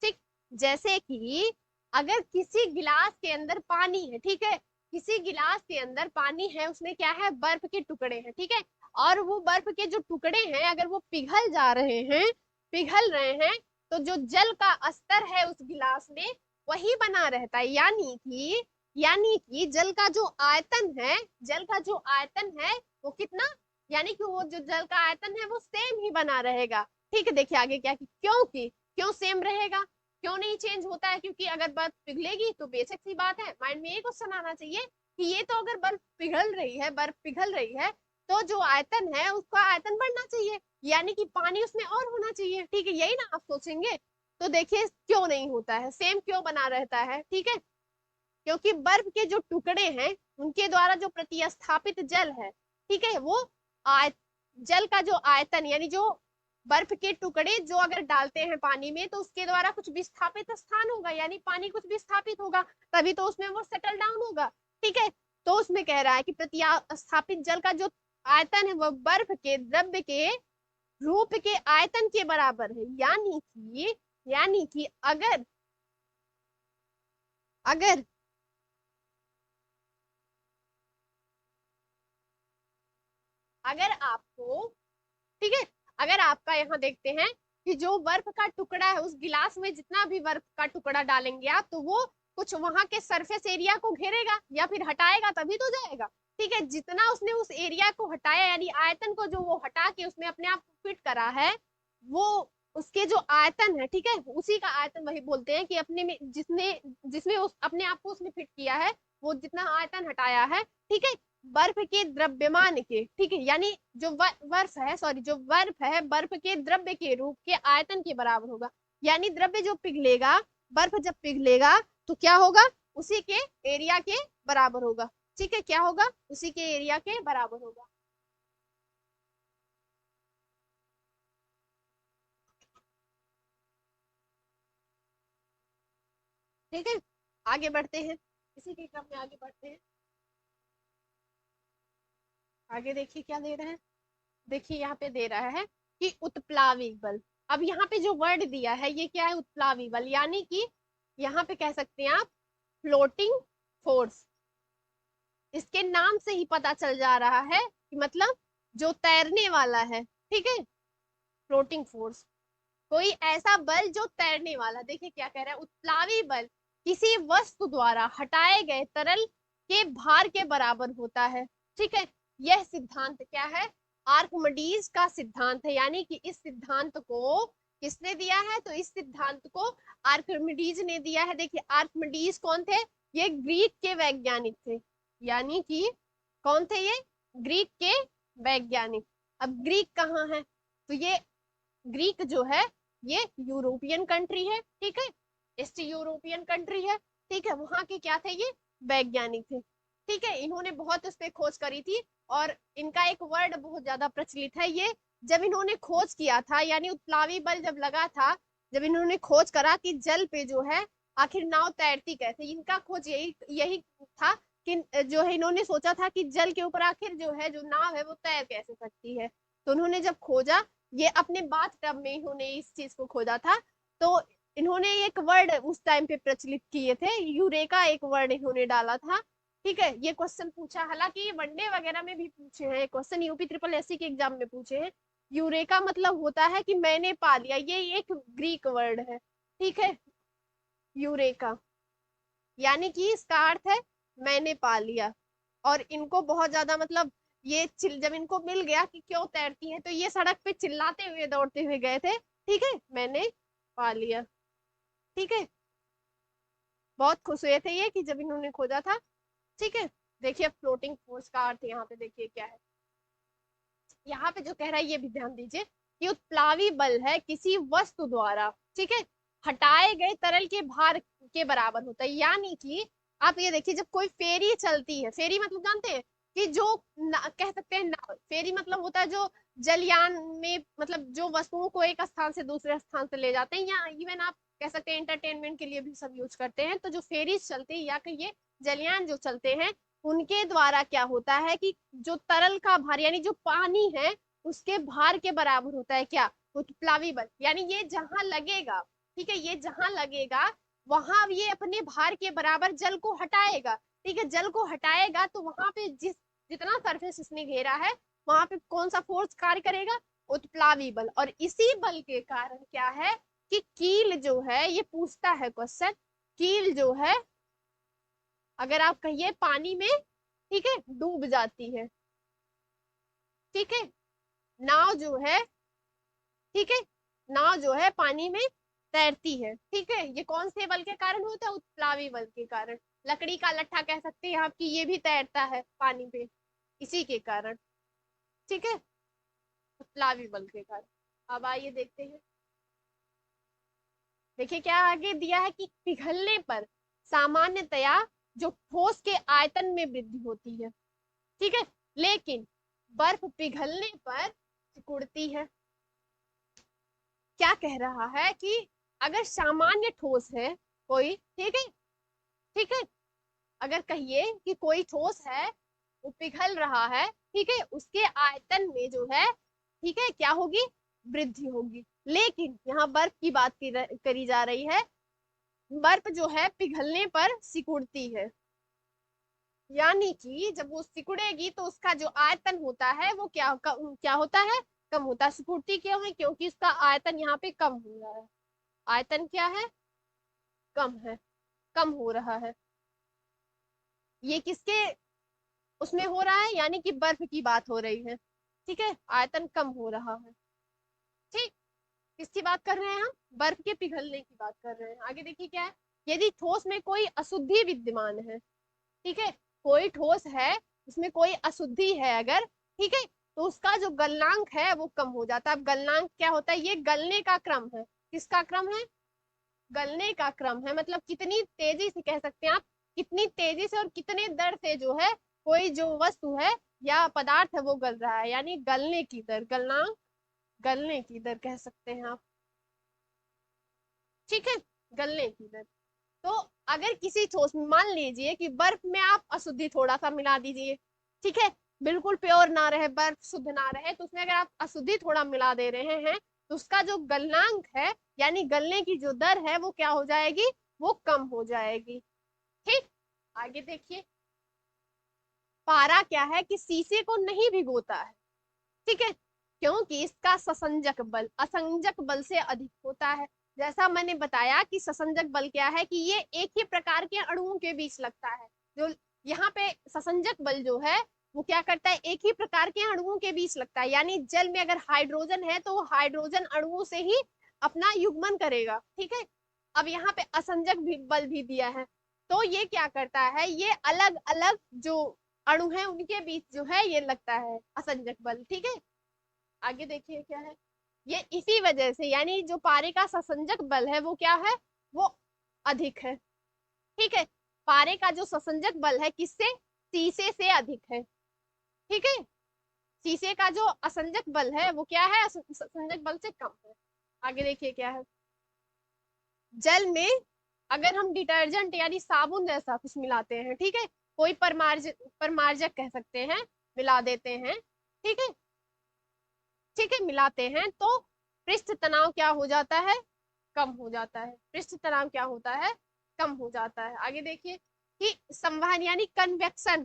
ठीक। जैसे कि अगर किसी गिलास के अंदर पानी है, ठीक है, किसी गिलास के अंदर पानी है, उसमें क्या है, बर्फ के टुकड़े हैं, ठीक है, और वो बर्फ के जो टुकड़े हैं अगर वो पिघल जा रहे हैं, पिघल रहे हैं, तो जो जल का स्तर है उस गिलास में वही बना रहता है, यानी कि जल का जो आयतन है, जल का जो आयतन है वो कितना, यानी कि वो जो जल का आयतन है वो सेम ही बना रहेगा, ठीक है। देखिए आगे क्या, क्योंकि क्यों सेम रहेगा, क्यों नहीं चेंज होता है, क्योंकि अगर बर्फ पिघलेगी तो बेसिक सी बात है, माइंड में ये क्वेश्चन आना चाहिए कि ये तो अगर बर्फ पिघल रही है, बर्फ पिघल रही है तो जो आयतन है उसका आयतन बढ़ना चाहिए, यानी कि पानी उसमें और होना चाहिए, ठीक है, यही ना आप सोचेंगे। तो देखिए क्यों नहीं होता है, सेम क्यों बना रहता है, ठीक है, क्योंकि बर्फ के जो टुकड़े हैं उनके द्वारा जो प्रतिस्थापित जल है, ठीक है, वो आय जल का जो आयतन, यानी जो बर्फ के टुकड़े जो अगर डालते हैं पानी में तो उसके द्वारा कुछ विस्थापित स्थान होगा, यानी पानी कुछ विस्थापित होगा, तभी तो उसमें वो सेटल डाउन होगा, ठीक है। तो उसमें कह रहा है कि प्रतिस्थापित जल का जो आयतन है वह बर्फ के द्रव्य के रूप के आयतन के बराबर है, यानी कि अगर अगर अगर आपको, ठीक है, अगर आपका यहाँ देखते हैं कि जो बर्फ का टुकड़ा है उस गिलास में जितना भी बर्फ का टुकड़ा डालेंगे आप तो वो कुछ वहां के सरफेस एरिया को घेरेगा या फिर हटाएगा तभी तो जाएगा। ठीक है, जितना उसने उस एरिया को हटाया यानी आयतन को जो वो हटा के उसमें अपने आप फिट करा है, वो उसके जो आयतन है, ठीक है, उसी का आयतन वही बोलते हैं कि अपने में जिसने जिसमें उस अपने आप को उसने फिट किया है, वो जितना आयतन हटाया है, ठीक है, बर्फ के द्रव्यमान के, ठीक है, यानी जो बर्फ है, सॉरी, जो बर्फ है बर्फ के द्रव्य के रूप के आयतन के बराबर होगा। यानी द्रव्य जो पिघलेगा, बर्फ जब पिघलेगा तो क्या होगा, उसी के एरिया के बराबर होगा। ठीक है, क्या होगा, उसी के एरिया के बराबर होगा। ठीक है, आगे बढ़ते हैं, इसी के क्रम में आगे बढ़ते हैं। आगे देखिए क्या दे रहे हैं। देखिए यहाँ पे दे रहा है कि उत्प्लावी बल। अब यहाँ पे जो वर्ड दिया है ये क्या है, उत्प्लावी बल, यानी कि यहाँ पे कह सकते हैं आप फ्लोटिंग फोर्स। इसके नाम से ही पता चल जा रहा है कि मतलब जो तैरने वाला है, ठीक है, फ्लोटिंग फोर्स, कोई ऐसा बल जो तैरने वाला। देखिए क्या कह रहा है, उत्प्लावी बल किसी वस्तु द्वारा हटाए गए तरल के भार के बराबर होता है। ठीक है, यह सिद्धांत क्या है, आर्किमिडीज का सिद्धांत है। यानी कि इस सिद्धांत को किसने दिया है, तो इस सिद्धांत को आर्किमिडीज ने दिया है। देखिए आर्किमिडीज कौन थे, ये ग्रीक के वैज्ञानिक थे। यानी कि कौन थे ये, ग्रीक के वैज्ञानिक। अब ग्रीक कहाँ है, तो ये ग्रीक जो है ये यूरोपियन कंट्री है। ठीक है, ईस्ट यूरोपियन कंट्री है। ठीक है, वहां के क्या थे, ये वैज्ञानिक थे। ठीक है, इन्होंने बहुत उस पे खोज करी थी और इनका एक वर्ड बहुत ज्यादा प्रचलित है। ये जब इन्होंने खोज किया था, यानी उत्प्लावी बल जब लगा था, जब इन्होंने खोज करा कि जल पे जो है आखिर नाव तैरती कैसे, इनका खोज यही यही था कि जो है इन्होंने सोचा था कि जल के ऊपर आखिर जो है जो नाव है वो तैर कैसे सकती है। तो उन्होंने जब खोजा, ये अपने बाथ टब में इन्होंने इस चीज को खोजा था। तो इन्होंने एक वर्ड उस टाइम पे प्रचलित किए थे, यूरेका एक वर्ड इन्होंने डाला था। ठीक है, ये क्वेश्चन पूछा, हालांकि ये वनडे वगैरह में भी पूछे हैं क्वेश्चन, यूपी ट्रिपल एससी के एग्जाम में पूछे हैं। यूरेका मतलब होता है कि मैंने पा लिया, ये एक ग्रीक वर्ड है। ठीक है, यूरेका यानी कि इसका अर्थ है मैंने पा लिया। और इनको बहुत ज्यादा मतलब ये जब इनको मिल गया कि क्यों तैरती है, तो ये सड़क पे चिल्लाते हुए दौड़ते हुए गए थे। ठीक है, मैंने पा लिया। ठीक है, बहुत खुश हुए थे ये कि जब इन्होंने खोजा था। ठीक है, देखिए फ्लोटिंग फोर्स का अर्थ यहाँ पे देखिए क्या है। यहाँ पे जो कह रहा है ये भी ध्यान दीजिए कि उत्प्लावी बल है किसी वस्तु द्वारा, ठीक है, हटाए गए तरल के भार के बराबर होता है। यानी कि आप ये देखिए, जब कोई फेरी चलती है, फेरी मतलब जानते हैं कि जो कह सकते हैं नाव, फेरी मतलब होता है जो जलयान में मतलब जो वस्तुओं को एक स्थान से दूसरे स्थान से ले जाते हैं, या इवन आप कह सकते हैं एंटरटेनमेंट के लिए भी सब यूज करते हैं। तो जो फेरीज चलते हैं या कहिए जलयान जो चलते हैं, उनके द्वारा क्या होता है कि जो तरल का भार यानी जो पानी है उसके भार के बराबर होता है क्या, उत्प्लावी बल। यानी ये जहां लगेगा, ठीक है, ये जहां लगेगा वहां ये अपने भार के बराबर जल को हटाएगा। ठीक है, जल को हटाएगा तो वहां पे जितना सरफेस इसने घेरा है वहां पे कौन सा फोर्स कार्य करेगा, उत्प्लावी बल। और इसी बल के कारण क्या है कि कील जो है, ये पूछता है क्वेश्चन, कील जो है अगर आप कहिए पानी में, ठीक है, डूब जाती है। ठीक है, नाव जो है, ठीक है, नाव जो है पानी में तैरती है। ठीक है, ये कौन से बल के कारण होता है, उत्प्लावी बल के कारण। लकड़ी का लट्ठा कह सकते हैं आप कि ये भी तैरता है पानी पे, इसी के कारण। ठीक है, उत्प्लावी बल के कारण। अब आइए देखते हैं, देखिए क्या आगे दिया है कि पिघलने पर सामान्यतया जो ठोस के आयतन में वृद्धि होती है। ठीक है, लेकिन बर्फ पिघलने पर सिकुड़ती है। क्या कह रहा है कि अगर सामान्य ठोस है कोई, ठीक है, ठीक है, अगर कहिए कि कोई ठोस है वो पिघल रहा है, ठीक है, उसके आयतन में जो है, ठीक है, क्या होगी, वृद्धि होगी। लेकिन यहाँ बर्फ की बात करी जा रही है, बर्फ जो है पिघलने पर सिकुड़ती है। यानी कि जब वो सिकुड़ेगी तो उसका जो आयतन होता है वो क्या होता है, कम होता है। सिकुड़ती क्यों है, क्योंकि उसका आयतन यहाँ पे कम हो रहा है। आयतन क्या है, कम है। कम हो रहा है। ये किसके उसमें हो रहा है, यानी कि बर्फ की बात हो रही है, ठीक है, आयतन कम हो रहा है। ठीक, किसकी बात कर रहे हैं हम, बर्फ के पिघलने की बात कर रहे हैं। आगे देखिए क्या है, यदि ठोस में कोई अशुद्धि विद्यमान है, ठीक है, कोई ठोस है उसमें कोई अशुद्धि है अगर, ठीक है, तो उसका जो गलनांक है वो कम हो जाता है। अब गलनांक क्या होता है, ये गलने का क्रम है, किसका क्रम है, गलने का क्रम है, मतलब कितनी तेजी से कह सकते हैं आप, कितनी तेजी से और कितने दर से जो है कोई जो वस्तु है या पदार्थ है वो गल रहा है, यानी गलने की दर, गलनांक, गलने की दर कह सकते हैं आप, ठीक है, गलने की दर। तो अगर किसी ठोस में मान लीजिए कि बर्फ में आप अशुद्धि थोड़ा सा मिला दीजिए, ठीक है, बिल्कुल प्योर ना रहे, बर्फ शुद्ध ना रहे, तो उसमें अगर आप अशुद्धि थोड़ा मिला दे रहे हैं तो उसका जो गलनांक है यानी गलने की जो दर है वो क्या हो जाएगी, वो कम हो जाएगी। ठीक, आगे देखिए, पारा क्या है कि शीशे को नहीं भिगोता है, ठीक है, क्योंकि इसका ससंजक बल असंजक बल से अधिक होता है। जैसा मैंने बताया कि ससंजक बल क्या है कि ये एक ही प्रकार के अणुओं के बीच लगता है। जो यहाँ पे ससंजक बल जो है वो क्या करता है, एक ही प्रकार के अणुओं के बीच लगता है, यानी जल में अगर हाइड्रोजन है तो वो हाइड्रोजन अणुओं से ही अपना युग्मन करेगा, ठीक है। अब यहाँ पे असंजक भी बल भी दिया है, तो ये क्या करता है, ये अलग अलग जो अणु है उनके बीच जो है ये लगता है असंजक बल, ठीक है। आगे देखिए क्या है, ये इसी वजह से यानी जो पारे का ससंजक बल है वो क्या है, वो अधिक है, ठीक है। पारे का जो ससंजक बल है किससे, शीशे से अधिक है, ठीक है। शीशे का जो असंजक बल है वो क्या है, ससंजक बल से कम है। आगे देखिए क्या है, जल में अगर हम डिटर्जेंट यानी साबुन जैसा कुछ मिलाते हैं, ठीक है, कोई परमार्जक कह सकते हैं, मिला देते हैं, ठीक है, ठीक है, मिलाते हैं तो पृष्ठ तनाव क्या हो जाता है, कम हो जाता है, पृष्ठ तनाव क्या होता है, कम हो जाता है। आगे देखिए कि संवहन यानी कन्वेक्शन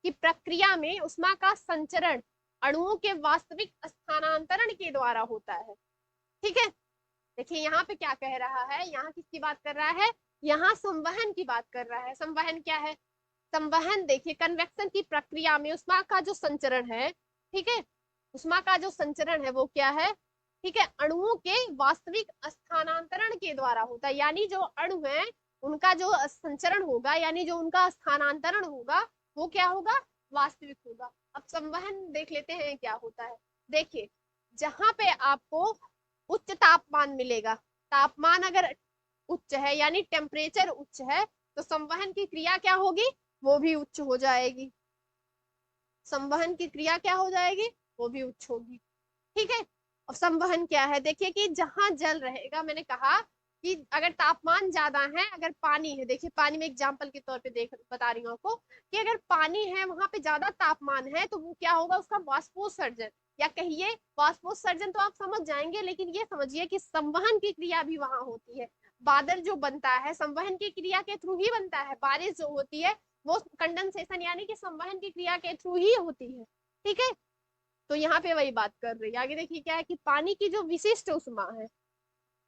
की प्रक्रिया में उष्मा का संचरण अणुओं के वास्तविक स्थानांतरण के द्वारा होता है, ठीक है। देखिए यहाँ पे क्या कह रहा है, यहाँ किसकी बात कर रहा है, यहाँ संवहन की बात कर रहा है। संवहन क्या है, संवहन देखिए कन्वेक्शन की प्रक्रिया में उष्मा का जो संचरण है, ठीक है, उष्मा का जो संचरण है वो क्या है, ठीक है, अणुओं के वास्तविक स्थानांतरण के द्वारा होता है, यानी जो अणु है उनका जो संचरण होगा यानी जो उनका स्थानांतरण होगा वो क्या होगा, वास्तविक होगा। अब संवहन देख लेते हैं क्या होता है। देखिए जहां पे आपको उच्च तापमान मिलेगा, तापमान अगर उच्च है यानी टेम्परेचर उच्च है तो संवहन की क्रिया क्या होगी, वो भी उच्च हो जाएगी, संवहन की क्रिया क्या हो जाएगी, वो भी उच्च होगी, ठीक है। और संवहन क्या है, देखिए कि जहां जल रहेगा, मैंने कहा कि अगर तापमान ज्यादा है, अगर पानी है, देखिए पानी में एग्जांपल के तौर पे देख बता रही हूँ आपको कि अगर पानी है वहां पे ज्यादा तापमान है तो वो क्या होगा, उसका वाष्पोत्सर्जन या कहिए वाष्पोत्सर्जन तो आप समझ जाएंगे, लेकिन ये समझिए कि संवहन की क्रिया भी वहां होती है। बादल जो बनता है संवहन की क्रिया के थ्रू ही बनता है, बारिश जो होती है वो कंडेंसेशन यानी कि संवहन की क्रिया के थ्रू ही होती है, ठीक है। तो यहाँ पे वही बात कर रही है। आगे देखिए क्या है कि पानी की जो विशिष्ट उष्मा है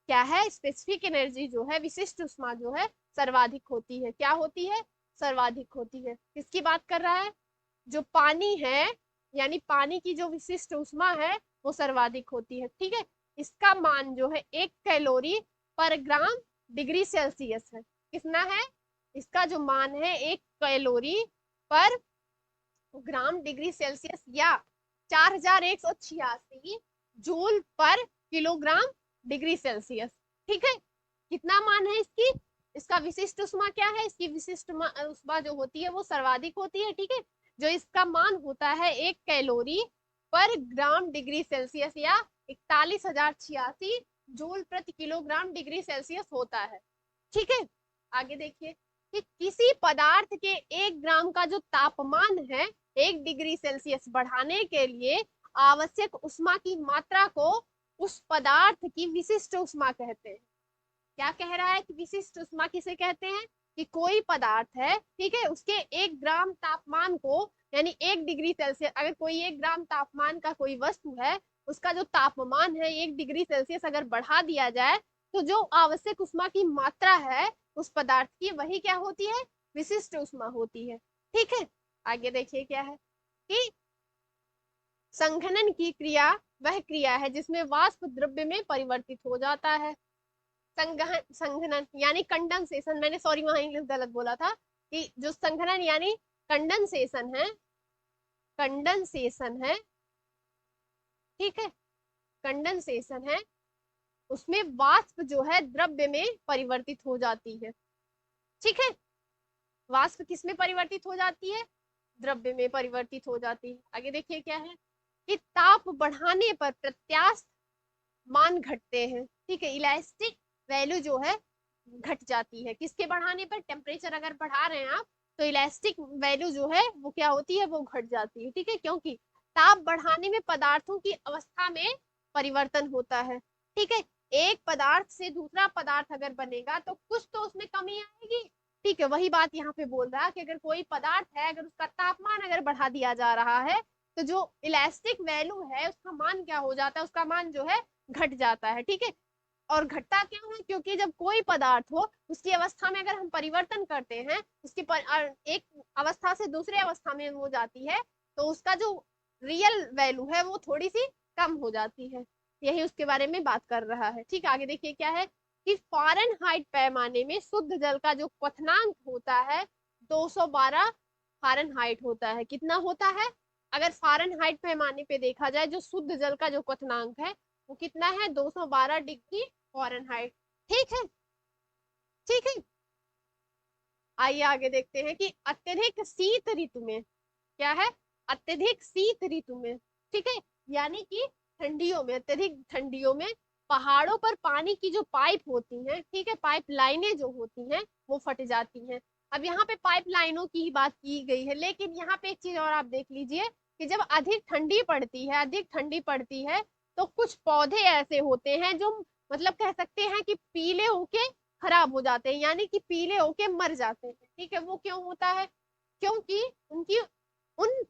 क्या है, स्पेसिफिक एनर्जी जो है, विशिष्ट उष्मा जो है सर्वाधिक होती है, क्या होती है, सर्वाधिक होती है। किसकी बात कर रहा है, जो पानी है यानी पानी की जो विशिष्ट उष्मा है वो सर्वाधिक होती है, ठीक है। इसका मान जो है 1 कैलोरी पर ग्राम डिग्री सेल्सियस है, कितना है, इसका जो मान है 1 कैलोरी पर ग्राम डिग्री सेल्सियस या 4186 जूल पर किलोग्राम डिग्री सेल्सियस, ठीक है। कितना मान है इसकी, इसका विशिष्ट उष्मा क्या है, इसकी विशिष्ट उष्मा जो होती है वो सर्वाधिक होती है, ठीक है। जो इसका मान होता है 1 कैलोरी पर ग्राम डिग्री सेल्सियस या 4186 जूल प्रति किलोग्राम डिग्री सेल्सियस होता है, ठीक है। आगे देखिए कि किसी पदार्थ के 1 ग्राम का जो तापमान है 1 डिग्री सेल्सियस बढ़ाने के लिए आवश्यक उष्मा की मात्रा को उस पदार्थ की विशिष्ट उष्मा कहते हैं। क्या कह रहा है कि विशिष्ट उष्मा किसे कहते हैं, कि कोई पदार्थ है, ठीक है, उसके 1 ग्राम तापमान को यानी 1 डिग्री सेल्सियस, अगर कोई 1 ग्राम तापमान का कोई वस्तु है उसका जो तापमान है 1 डिग्री सेल्सियस अगर बढ़ा दिया जाए तो जो आवश्यक उष्मा की मात्रा है उस पदार्थ की, वही क्या होती है, विशिष्ट ऊष्मा होती है। ठीक है, आगे देखिए क्या है कि संघनन की क्रिया वह क्रिया है जिसमें वाष्प द्रव्य में परिवर्तित हो जाता है। संघनन यानी कंडेंसेशन, मैंने सॉरी वहां इंग्लिश गलत बोला था, कि जो संघनन यानी कंडेंसेशन है, कंडेंसेशन है, ठीक है, कंडेंसेशन है, उसमें वाष्प जो है द्रव्य में परिवर्तित हो जाती है। ठीक है, वाष्प किस में परिवर्तित हो जाती है, द्रव्य में परिवर्तित हो जाती है। आगे देखिए क्या है कि ताप बढ़ाने पर प्रत्यास्थ मान घटते हैं। ठीक है, इलास्टिक वैल्यू जो है घट जाती है, किसके बढ़ाने पर, टेम्परेचर अगर बढ़ा रहे हैं आप तो इलास्टिक वैल्यू जो है वो क्या होती है, वो घट जाती है। ठीक है, क्योंकि ताप बढ़ाने में पदार्थों की अवस्था में परिवर्तन होता है। ठीक है, एक पदार्थ से दूसरा पदार्थ अगर बनेगा तो कुछ तो उसमें कमी आएगी। ठीक है, वही बात यहाँ पे बोल रहा है कि अगर कोई पदार्थ है, अगर उसका तापमान अगर बढ़ा दिया जा रहा है तो जो इलास्टिक वैल्यू है उसका मान क्या हो जाता है, उसका मान जो है घट जाता है। ठीक है, और घटता क्यों है, क्योंकि जब कोई पदार्थ हो उसकी अवस्था में अगर हम परिवर्तन करते हैं, उसकी एक अवस्था से दूसरे अवस्था में हो जाती है, तो उसका जो रियल वैल्यू है वो थोड़ी सी कम हो जाती है। यही उसके बारे में बात कर रहा है। ठीक, आगे देखिए क्या है कि फारेनहाइट पैमाने में शुद्ध जल का जो क्वथनांक होता है 212 फारेनहाइट होता है। कितना होता है, अगर फारेनहाइट पैमाने पे देखा जाए जो शुद्ध जल का जो क्वथनांक है वो कितना है, 212 डिग्री फारेनहाइट। ठीक है, ठीक है, आइए आगे देखते हैं कि अत्यधिक शीत ऋतु में क्या है, अत्यधिक शीत ऋतु में, ठीक है, यानी कि ठंडियों में, अत्यधिक ठंडियों में पहाड़ों पर पानी की जो पाइप होती हैं, ठीक है, पाइप लाइनें जो होती हैं वो फट जाती हैं। अब यहाँ पे पाइप लाइनों की ही बात की गई है, लेकिन यहाँ पे एक चीज और आप देख लीजिए कि जब अधिक ठंडी पड़ती है, अधिक ठंडी पड़ती है तो कुछ पौधे ऐसे होते हैं जो मतलब कह सकते हैं कि पीले होके खराब हो जाते हैं, यानी कि पीले होके मर जाते हैं। ठीक है, वो क्यों होता है, क्योंकि उनकी उन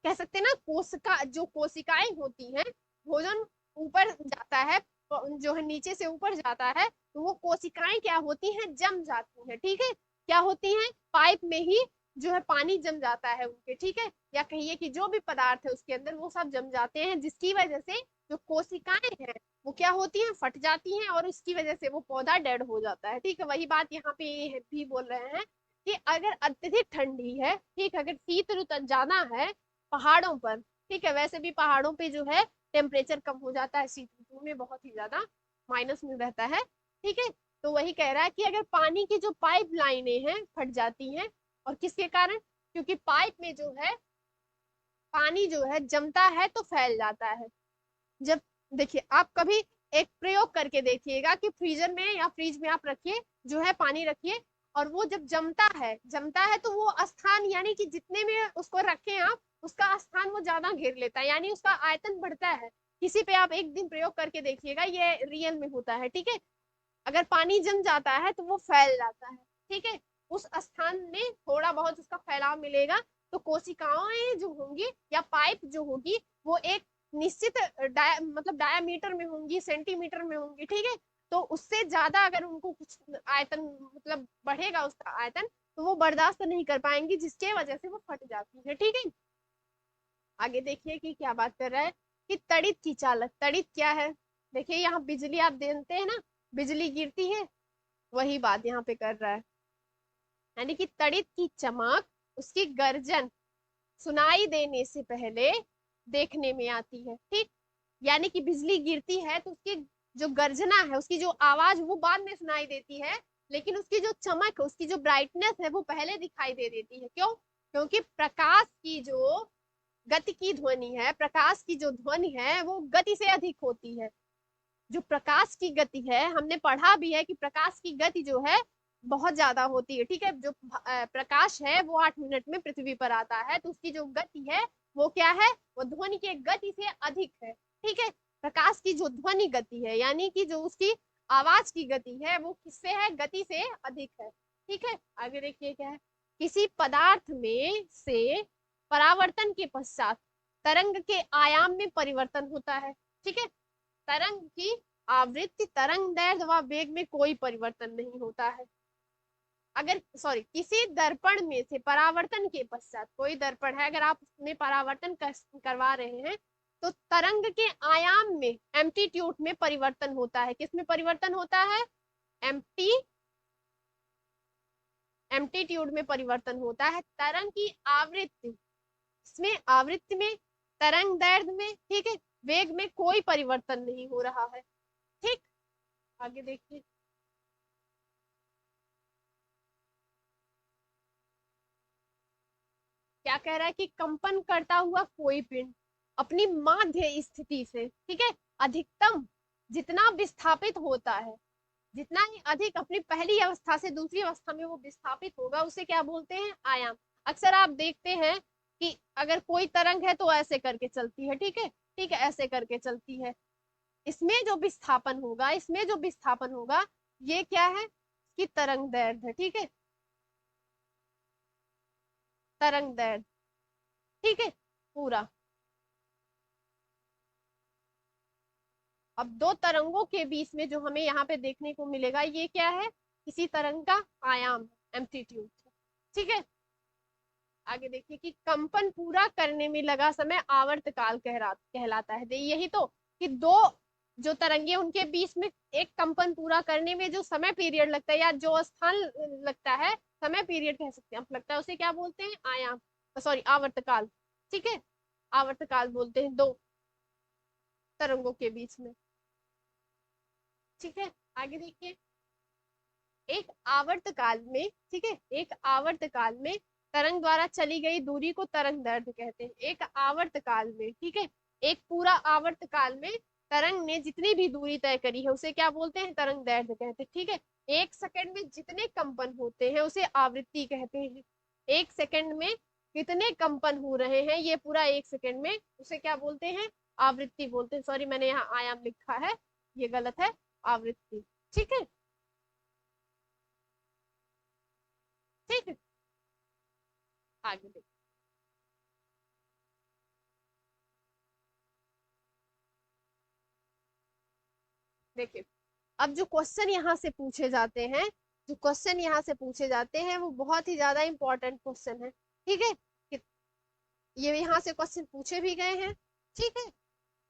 कह सकते हैं ना कोशिका, जो कोशिकाएं होती हैं, भोजन ऊपर जाता है, जो है नीचे से ऊपर जाता है, तो वो कोशिकाएं क्या होती हैं, जम जाती हैं। ठीक है, क्या होती हैं, पाइप में ही जो है पानी जम जाता है उनके। ठीक है, या कहिए कि जो भी पदार्थ है उसके अंदर वो सब जम जाते हैं, जिसकी वजह से जो कोशिकाएं हैं वो क्या होती हैं, फट जाती हैं, और उसकी वजह से वो पौधा डेड हो जाता है। ठीक है, वही बात यहाँ पे ये भी बोल रहे हैं कि अगर अत्यधिक ठंडी है, ठीक है, अगर शीत ऋतु ज्यादा है पहाड़ों पर, ठीक है, वैसे भी पहाड़ों पे जो है टेम्परेचर कम हो जाता है शीत ऋतु में, बहुत ही ज्यादा माइनस में रहता है। ठीक है, तो वही कह रहा है कि अगर पानी की जो पाइप लाइनें हैं फट जाती हैं, और किसके कारण, क्योंकि पाइप में जो है पानी जो है जमता है तो फैल जाता है। जब देखिए आप कभी एक प्रयोग करके देखिएगा कि फ्रीजर में या फ्रिज में आप रखिए, जो है पानी रखिए, और वो जब जमता है तो वो स्थान यानी कि जितने में उसको रखें आप, उसका स्थान वो ज्यादा घेर लेता है, यानी उसका आयतन बढ़ता है। किसी पे आप एक दिन प्रयोग करके देखिएगा, ये रियल में होता है। ठीक है, अगर पानी जम जाता है तो वो फैल जाता है। ठीक है, उस स्थान में थोड़ा बहुत उसका फैलाव मिलेगा, तो कोशिकाएं जो होंगी या पाइप जो होगी वो एक निश्चित मतलब डायामीटर में होंगी, सेंटीमीटर में होंगी। ठीक है, तो उससे ज्यादा अगर उनको कुछ आयतन मतलब बढ़ेगा उसका आयतन, तो वो बर्दाश्त नहीं कर पाएंगी, जिसके वजह से वो फट जाती है। ठीक है, आगे देखिए कि क्या बात कर रहा है कि तड़ित की चालक, तड़ित क्या है, देखिए यहाँ बिजली आप जानते हैं ना, बिजली गिरती है, वही बात यहाँ पे कर रहा है, यानी कि तड़ित की चमक उसकी गर्जन सुनाई देने से पहले देखने में आती है। ठीक, यानी कि बिजली गिरती है तो उसकी जो गर्जना है, उसकी जो आवाज वो बाद में सुनाई देती है, लेकिन उसकी जो चमक, उसकी जो ब्राइटनेस है वो पहले दिखाई दे देती है। क्यों, क्योंकि प्रकाश की जो गति की ध्वनि है, प्रकाश की जो ध्वनि है वो गति से अधिक होती है। जो प्रकाश की गति है, हमने पढ़ा भी है कि प्रकाश की गति जो है बहुत ज्यादा होती है। ठीक है, जो प्रकाश है वो 8 मिनट में पृथ्वी पर आता है, तो उसकी जो गति है वो क्या है, वो ध्वनि की गति से अधिक है। ठीक है, प्रकाश की जो ध्वनि गति है यानी कि जो उसकी आवाज की गति है वो किससे है, गति से अधिक है। ठीक है, आगे देखिए क्या है, किसी पदार्थ में से परावर्तन के पश्चात तरंग के आयाम में परिवर्तन होता है। ठीक है, तरंग की आवृत्ति, तरंग दैर्ध्य व वेग में कोई परिवर्तन नहीं होता है। अगर सॉरी किसी दर्पण में से परावर्तन के पश्चात, कोई दर्पण है अगर आप उसमें परावर्तन करवा रहे हैं तो तरंग के आयाम में एम्पलीट्यूड में परिवर्तन होता है। किसमें परिवर्तन होता है? एम्पटी एम्पलीट्यूड में परिवर्तन होता है। तरंग की आवृत्ति, इसमें आवृत्ति में, तरंग दैर्ध्य में, ठीक है, वेग में कोई परिवर्तन नहीं हो रहा है। ठीक, आगे देखिए। क्या कह रहा है कि कंपन करता हुआ कोई पिंड अपनी माध्य स्थिति से, ठीक है, अधिकतम जितना विस्थापित होता है, जितना ही अधिक अपनी पहली अवस्था से दूसरी अवस्था में वो विस्थापित होगा उसे क्या बोलते हैं? आयाम। अक्सर आप देखते हैं कि अगर कोई तरंग है तो ऐसे करके चलती है, ठीक है, ठीक है, ऐसे करके चलती है। इसमें जो विस्थापन होगा, इसमें जो विस्थापन होगा, ये क्या है? कि तरंग दैर्ध्य, ठीक है, तरंग दैर्ध्य, ठीक है, पूरा। अब दो तरंगों के बीच में जो हमें यहाँ पे देखने को मिलेगा ये क्या है? किसी तरंग का आयाम, एम्पलीट्यूड, ठीक है। आगे देखिए कि कंपन पूरा करने में लगा समय आवर्तकाल कहलाता है। यही तो कि दो जो तरंगे उनके बीच में एक कंपन पूरा करने में जो समय पीरियड लगता है या जो स्थान लगता है, समय पीरियड कह सकते हैं, लगता है, उसे क्या बोलते हैं? आयाम, सॉरी आवर्तकाल, ठीक है, आवर्तकाल बोलते हैं दो तरंगों के बीच में, ठीक है। आगे देखिए, एक आवर्त काल में, ठीक है, एक आवर्त काल में तरंग द्वारा चली गई दूरी को तरंग दैर्ध्य कहते हैं। एक आवर्त काल में, ठीक है, एक पूरा आवर्त काल में तरंग ने जितनी भी दूरी तय करी है उसे क्या बोलते हैं? तरंग दैर्ध्य कहते हैं, ठीक है। एक सेकंड में जितने कंपन होते हैं उसे आवृत्ति कहते हैं। एक सेकंड में कितने कंपन हो रहे हैं, ये पूरा एक सेकंड में, उसे क्या बोलते हैं? आवृत्ति बोलते हैं। सॉरी, मैंने यहाँ आयाम लिखा है, ये गलत है, आवृत्ति, ठीक है, ठीक है। आगे देखिए, अब जो क्वेश्चन यहाँ से पूछे जाते हैं, जो क्वेश्चन यहाँ से पूछे जाते हैं वो बहुत ही ज्यादा इंपॉर्टेंट क्वेश्चन है, ठीक है। ये यहाँ से क्वेश्चन पूछे भी गए हैं, ठीक है,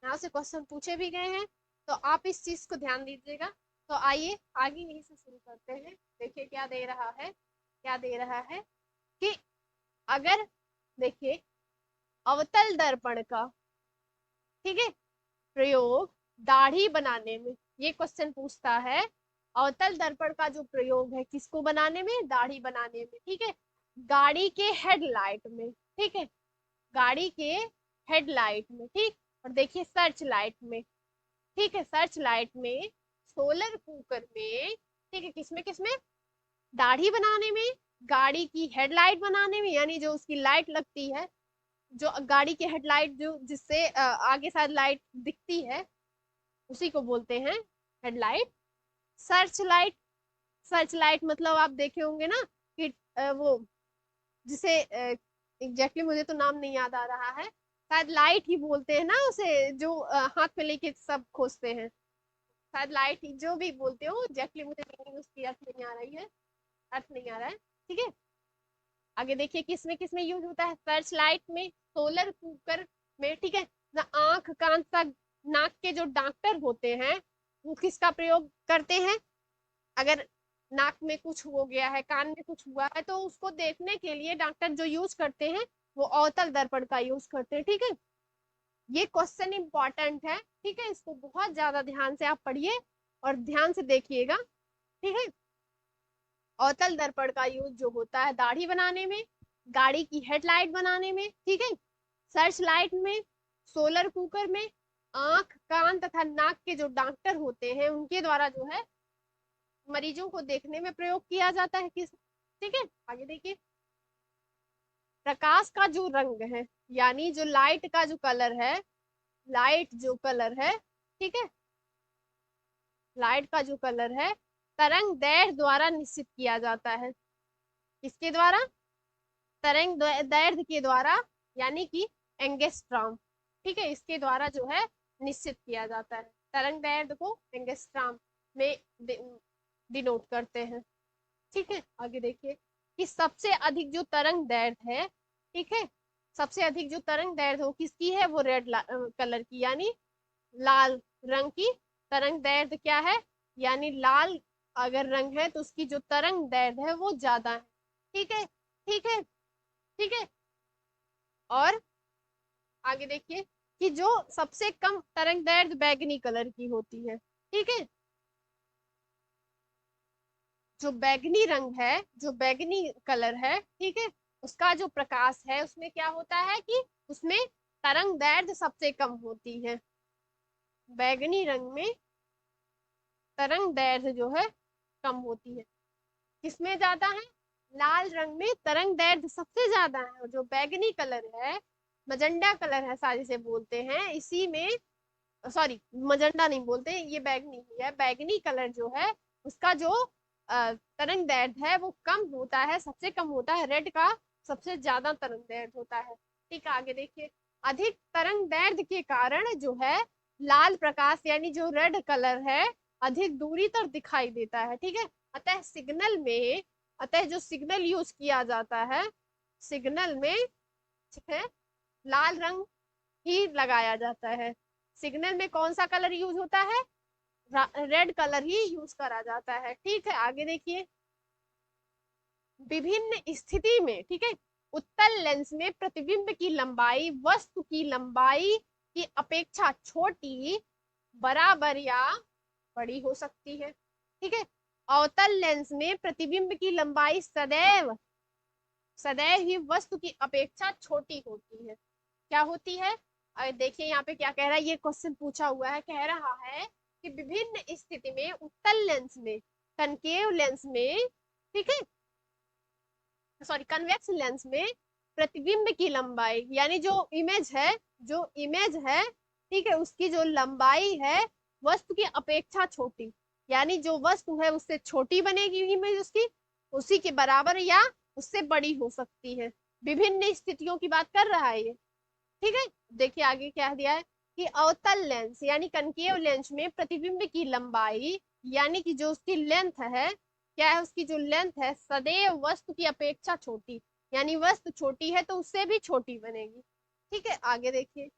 यहाँ से क्वेश्चन पूछे भी गए हैं, तो आप इस चीज को ध्यान दीजिएगा। तो आइए आगे यहीं से शुरू करते हैं। देखिए क्या दे रहा है, क्या दे रहा है कि अगर, देखिए, अवतल दर्पण का, ठीक है, प्रयोग दाढ़ी बनाने में, ये क्वेश्चन पूछता है अवतल दर्पण का जो प्रयोग है किसको बनाने में? दाढ़ी बनाने में, ठीक है, गाड़ी के हेडलाइट में, ठीक है, गाड़ी के हेडलाइट में, ठीक, और देखिए सर्च लाइट में, ठीक है, सर्च लाइट में, सोलर कुकर में, ठीक है, किसमें किसमें? दाढ़ी बनाने में, गाड़ी की हेडलाइट बनाने में, यानी जो उसकी लाइट लगती है, जो गाड़ी की हेडलाइट जो जिससे आगे साइड लाइट दिखती है उसी को बोलते हैं headlight. Search light, search light मतलब आप देखे होंगे ना कि वो जिसे एग्जैक्टली मुझे तो नाम नहीं याद आ रहा है, शायद लाइट ही बोलते हैं ना उसे, जो हाथ में लेके सब खोजते हैं, शायद लाइट ही, जो भी बोलते हो, एग्जैक्टली मुझे मीनिंग उसकी अर्थ नहीं आ रही है, अर्थ नहीं आ रहा है, ठीक है। आगे देखिए किसमें किसमें यूज होता है? सर्च लाइट में, सोलर कुकर में, ठीक है ना। आंख कान तक नाक के जो डॉक्टर होते हैं वो किसका प्रयोग करते हैं? अगर नाक में कुछ हो गया है, कान में कुछ हुआ है, तो उसको देखने के लिए डॉक्टर जो यूज करते हैं वो अवतल दर्पण का यूज करते हैं, ठीक है। ये क्वेश्चन इंपॉर्टेंट है, ठीक है, इसको बहुत ज्यादा ध्यान से आप पढ़िए और ध्यान से देखिएगा, ठीक है। अवतल दर्पण का यूज जो होता है दाढ़ी बनाने में, गाड़ी की हेडलाइट बनाने में, ठीक है, सर्च लाइट में, सोलर कुकर में, आंख कान तथा नाक के जो डॉक्टर होते हैं उनके द्वारा जो है मरीजों को देखने में प्रयोग किया जाता है, किस, ठीक है। आगे देखिए, प्रकाश का जो रंग है, यानी जो लाइट का जो कलर है, लाइट जो कलर है, ठीक है, लाइट का जो कलर है तरंग दैर्ध्य द्वारा निश्चित किया जाता है। किसके द्वारा? तरंग दैर्ध्य के द्वारा, यानी कि एंगस्ट्रॉम, ठीक है, इसके द्वारा जो है निश्चित किया जाता है। तरंग दैर्ध्य को एंगस्ट्रॉम में डिनोट करते हैं। ठीक है, आगे देखिए कि सबसे अधिक जो तरंग दैर्ध्य है, ठीक है, सबसे अधिक जो तरंग दैर्ध्य वो किसकी है, वो रेड कलर की, यानी लाल रंग की तरंग दैर्ध्य क्या है, यानी लाल अगर रंग है तो उसकी जो तरंग दैर्ध्य है वो ज्यादा है। ठीक है, ठीक है, ठीक है। और आगे देखिए कि जो सबसे कम तरंग दैर्ध्य बैगनी कलर की होती है। ठीक है, जो बैगनी रंग है, जो बैगनी कलर है, ठीक है, उसका जो प्रकाश है उसमें क्या होता है कि उसमें तरंग दैर्ध्य सबसे कम होती है। बैगनी रंग में तरंग दैर्ध्य जो है कम होती है। किसमें ज्यादा है, लाल रंग में तरंग दैर्ध्य सबसे ज्यादा है, और जो बैगनी कलर है, मजंडा कलर है सारी से बोलते हैं इसी में, सॉरी मजंडा नहीं बोलते, ये बैगनी ही है, बैगनी कलर जो है उसका जो तरंग दैर्ध्य है वो कम होता है, सबसे कम होता है, रेड का सबसे ज्यादा तरंग दैर्ध्य होता है। ठीक है, आगे देखिए अधिक तरंग दैर्ध्य के कारण जो है लाल प्रकाश यानी जो रेड कलर है अधिक दूरी तक दिखाई देता है। ठीक है, अतः सिग्नल में, अतः जो सिग्नल यूज किया जाता है, सिग्नल में, ठीक है, लाल रंग ही लगाया जाता है। सिग्नल में कौन सा कलर यूज होता है, रेड कलर ही यूज करा जाता है। ठीक है, आगे देखिए विभिन्न स्थिति में, ठीक है, उत्तल लेंस में प्रतिबिंब की लंबाई वस्तु की लंबाई की अपेक्षा छोटी, बराबर या बड़ी हो सकती है। ठीक है, अवतल लेंस में प्रतिबिंब की लंबाई सदैव, सदैव ही वस्तु की अपेक्षा छोटी होती है। क्या होती है, देखिए यहाँ पे क्या कह रहा है, ये क्वेश्चन पूछा हुआ है, कह रहा है कि विभिन्न स्थिति में उत्तल लेंस में, कनकेव लेंस में, ठीक है, सॉरी कन्वेक्स लेंस में प्रतिबिंब की लंबाई यानी जो इमेज है, जो इमेज है, ठीक है, उसकी जो लंबाई है वस्तु की अपेक्षा छोटी, यानी जो वस्तु है उससे छोटी बनेगी इमेज उसकी, उसी के बराबर या उससे बड़ी हो सकती है। विभिन्न स्थितियों की बात कर रहा है ये। ठीक है, देखिए आगे क्या दिया है कि अवतल लेंस यानी कनकेव लेंस में प्रतिबिंब की लंबाई यानी कि जो उसकी लेंथ है, क्या है, उसकी जो लेंथ है सदैव वस्तु की अपेक्षा छोटी, यानी वस्तु छोटी है तो उससे भी छोटी बनेगी। ठीक है, आगे देखिए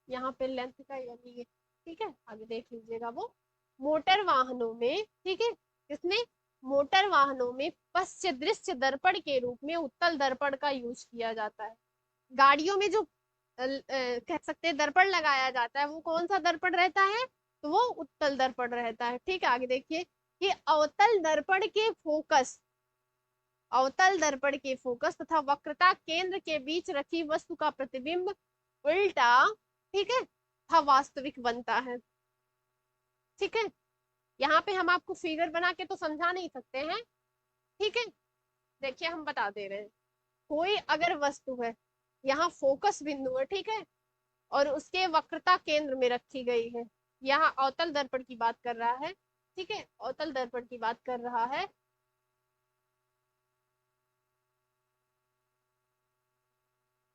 यहाँ पे लेंथ का यानी ये, ठीक है, आगे देख लीजिएगा वो मोटर वाहनों में, ठीक है, इसमें मोटर वाहनों में पश्च दृश्य दर्पण के रूप में उत्तल दर्पण का यूज किया जाता है। गाड़ियों में जो कह सकते हैं दर्पण लगाया जाता है वो कौन सा दर्पण रहता है, तो वो उत्तल दर्पण रहता है। ठीक है, आगे देखिए कि अवतल दर्पण के फोकस, अवतल दर्पण के फोकस तथा वक्रता केंद्र के बीच रखी वस्तु का प्रतिबिंब उल्टा, ठीक है, तथा वास्तविक बनता है। ठीक है, यहाँ पे हम आपको फिगर बना के तो समझा नहीं सकते हैं। ठीक है, देखिए हम बता दे रहे हैं, कोई अगर वस्तु है, यहाँ फोकस बिंदु है, ठीक है, और उसके वक्रता केंद्र में रखी गई है, यहाँ अवतल दर्पण की बात कर रहा है। ठीक है, अवतल दर्पण की बात कर रहा है।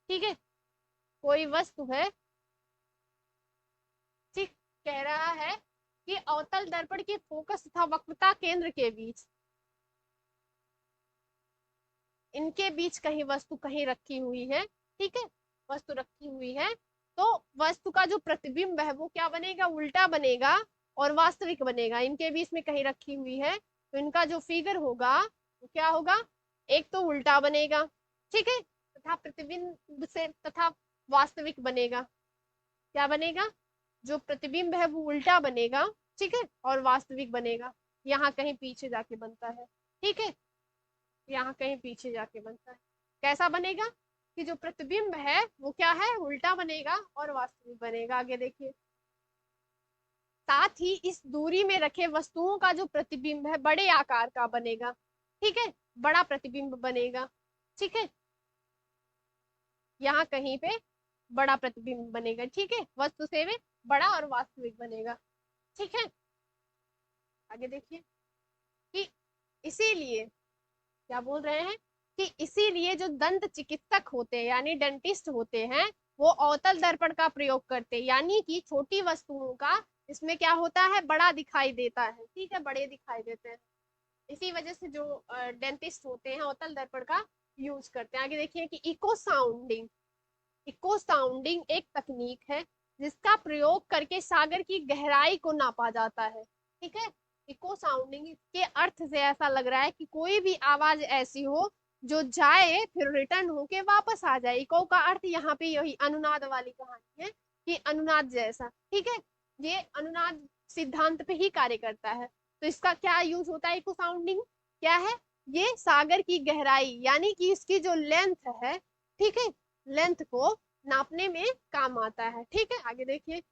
ठीक है, कोई वस्तु है, ठीक, कह रहा है कि अवतल दर्पण के फोकस तथा वक्रता केंद्र के बीच, इनके बीच कहीं वस्तु कहीं रखी हुई है, ठीक है, वस्तु रखी हुई है, तो वस्तु का जो प्रतिबिंब है वो क्या बनेगा, उल्टा बनेगा और वास्तविक बनेगा। इनके बीच में कहीं रखी हुई है तो इनका जो फिगर होगा वो क्या होगा, एक तो उल्टा बनेगा, ठीक है, तथा प्रतिबिंब से तथा वास्तविक बनेगा, क्या बनेगा, जो प्रतिबिंब है वो उल्टा बनेगा, ठीक है, और वास्तविक बनेगा, यहाँ कहीं पीछे जाके बनता है। ठीक है, यहाँ कहीं पीछे जाके बनता है, कैसा बनेगा कि जो प्रतिबिंब है वो क्या है, उल्टा बनेगा और वास्तविक बनेगा। आगे देखिए साथ ही इस दूरी में रखे वस्तुओं का जो प्रतिबिंब है बड़े आकार का बनेगा, ठीक है, बड़ा प्रतिबिंब बनेगा। ठीक है, यहाँ कहीं पे बड़ा प्रतिबिंब बनेगा, ठीक है, वस्तु से में बड़ा और वास्तविक बनेगा। ठीक है, आगे देखिए कि इसीलिए क्या बोल रहे हैं कि इसीलिए जो दंत चिकित्सक होते हैं यानी डेंटिस्ट होते हैं वो अवतल दर्पण का प्रयोग करते हैं, यानी कि छोटी वस्तुओं का इसमें क्या होता है, बड़ा दिखाई देता है। ठीक है, बड़े दिखाई देते हैं। इसी वजह से जो डेंटिस्ट होते हैं अवतल दर्पण का यूज करते हैं। आगे देखिए कि इको साउंडिंग। इको साउंडिंग एक तकनीक है जिसका प्रयोग करके सागर की गहराई को नापा जाता है। ठीक है, इको साउंडिंग के अर्थ से ऐसा लग रहा है कि कोई भी आवाज ऐसी हो जो जाए फिर रिटर्न होके वापस आ जाए। इको का अर्थ यहाँ पे यही अनुनाद वाली कहानी है कि अनुनाद जैसा। ठीक है, ये अनुनाद सिद्धांत पे ही कार्य करता है। तो इसका क्या यूज होता है, इको साउंडिंग क्या है, ये सागर की गहराई यानी कि इसकी जो लेंथ है, ठीक है, लेंथ को नापने में काम आता है। ठीक है, आगे देखिए।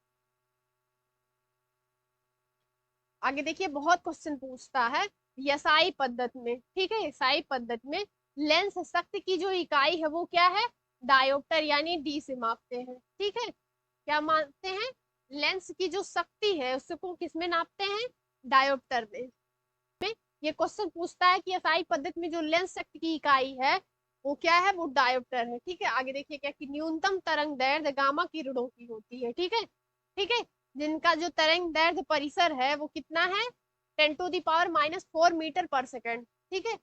आगे देखिए बहुत क्वेश्चन पूछता है यसाई पद्धति में। ठीक है, यसाई पद्धति में लेंस सख्त की जो इकाई है वो क्या है, डायोप्टर यानी डी से मापते हैं। ठीक है, क्या मानते हैं, लेंस की जो शक्ति है उसको किस में नापते हैं, डायोप्टर में। ये क्वेश्चन पूछता है कि एसआई पद्धति में जो लेंस शक्ति की इकाई है वो क्या है, वो डायोप्टर है। ठीक है, आगे देखिए क्या कि न्यूनतम तरंग दैर्ध्य गामा किरणों की होती है। ठीक है, ठीक है, जिनका जो तरंग दैर्ध्य परिसर है वो कितना है, 10⁻⁻⁴ मीटर पर सेकंड। ठीक है,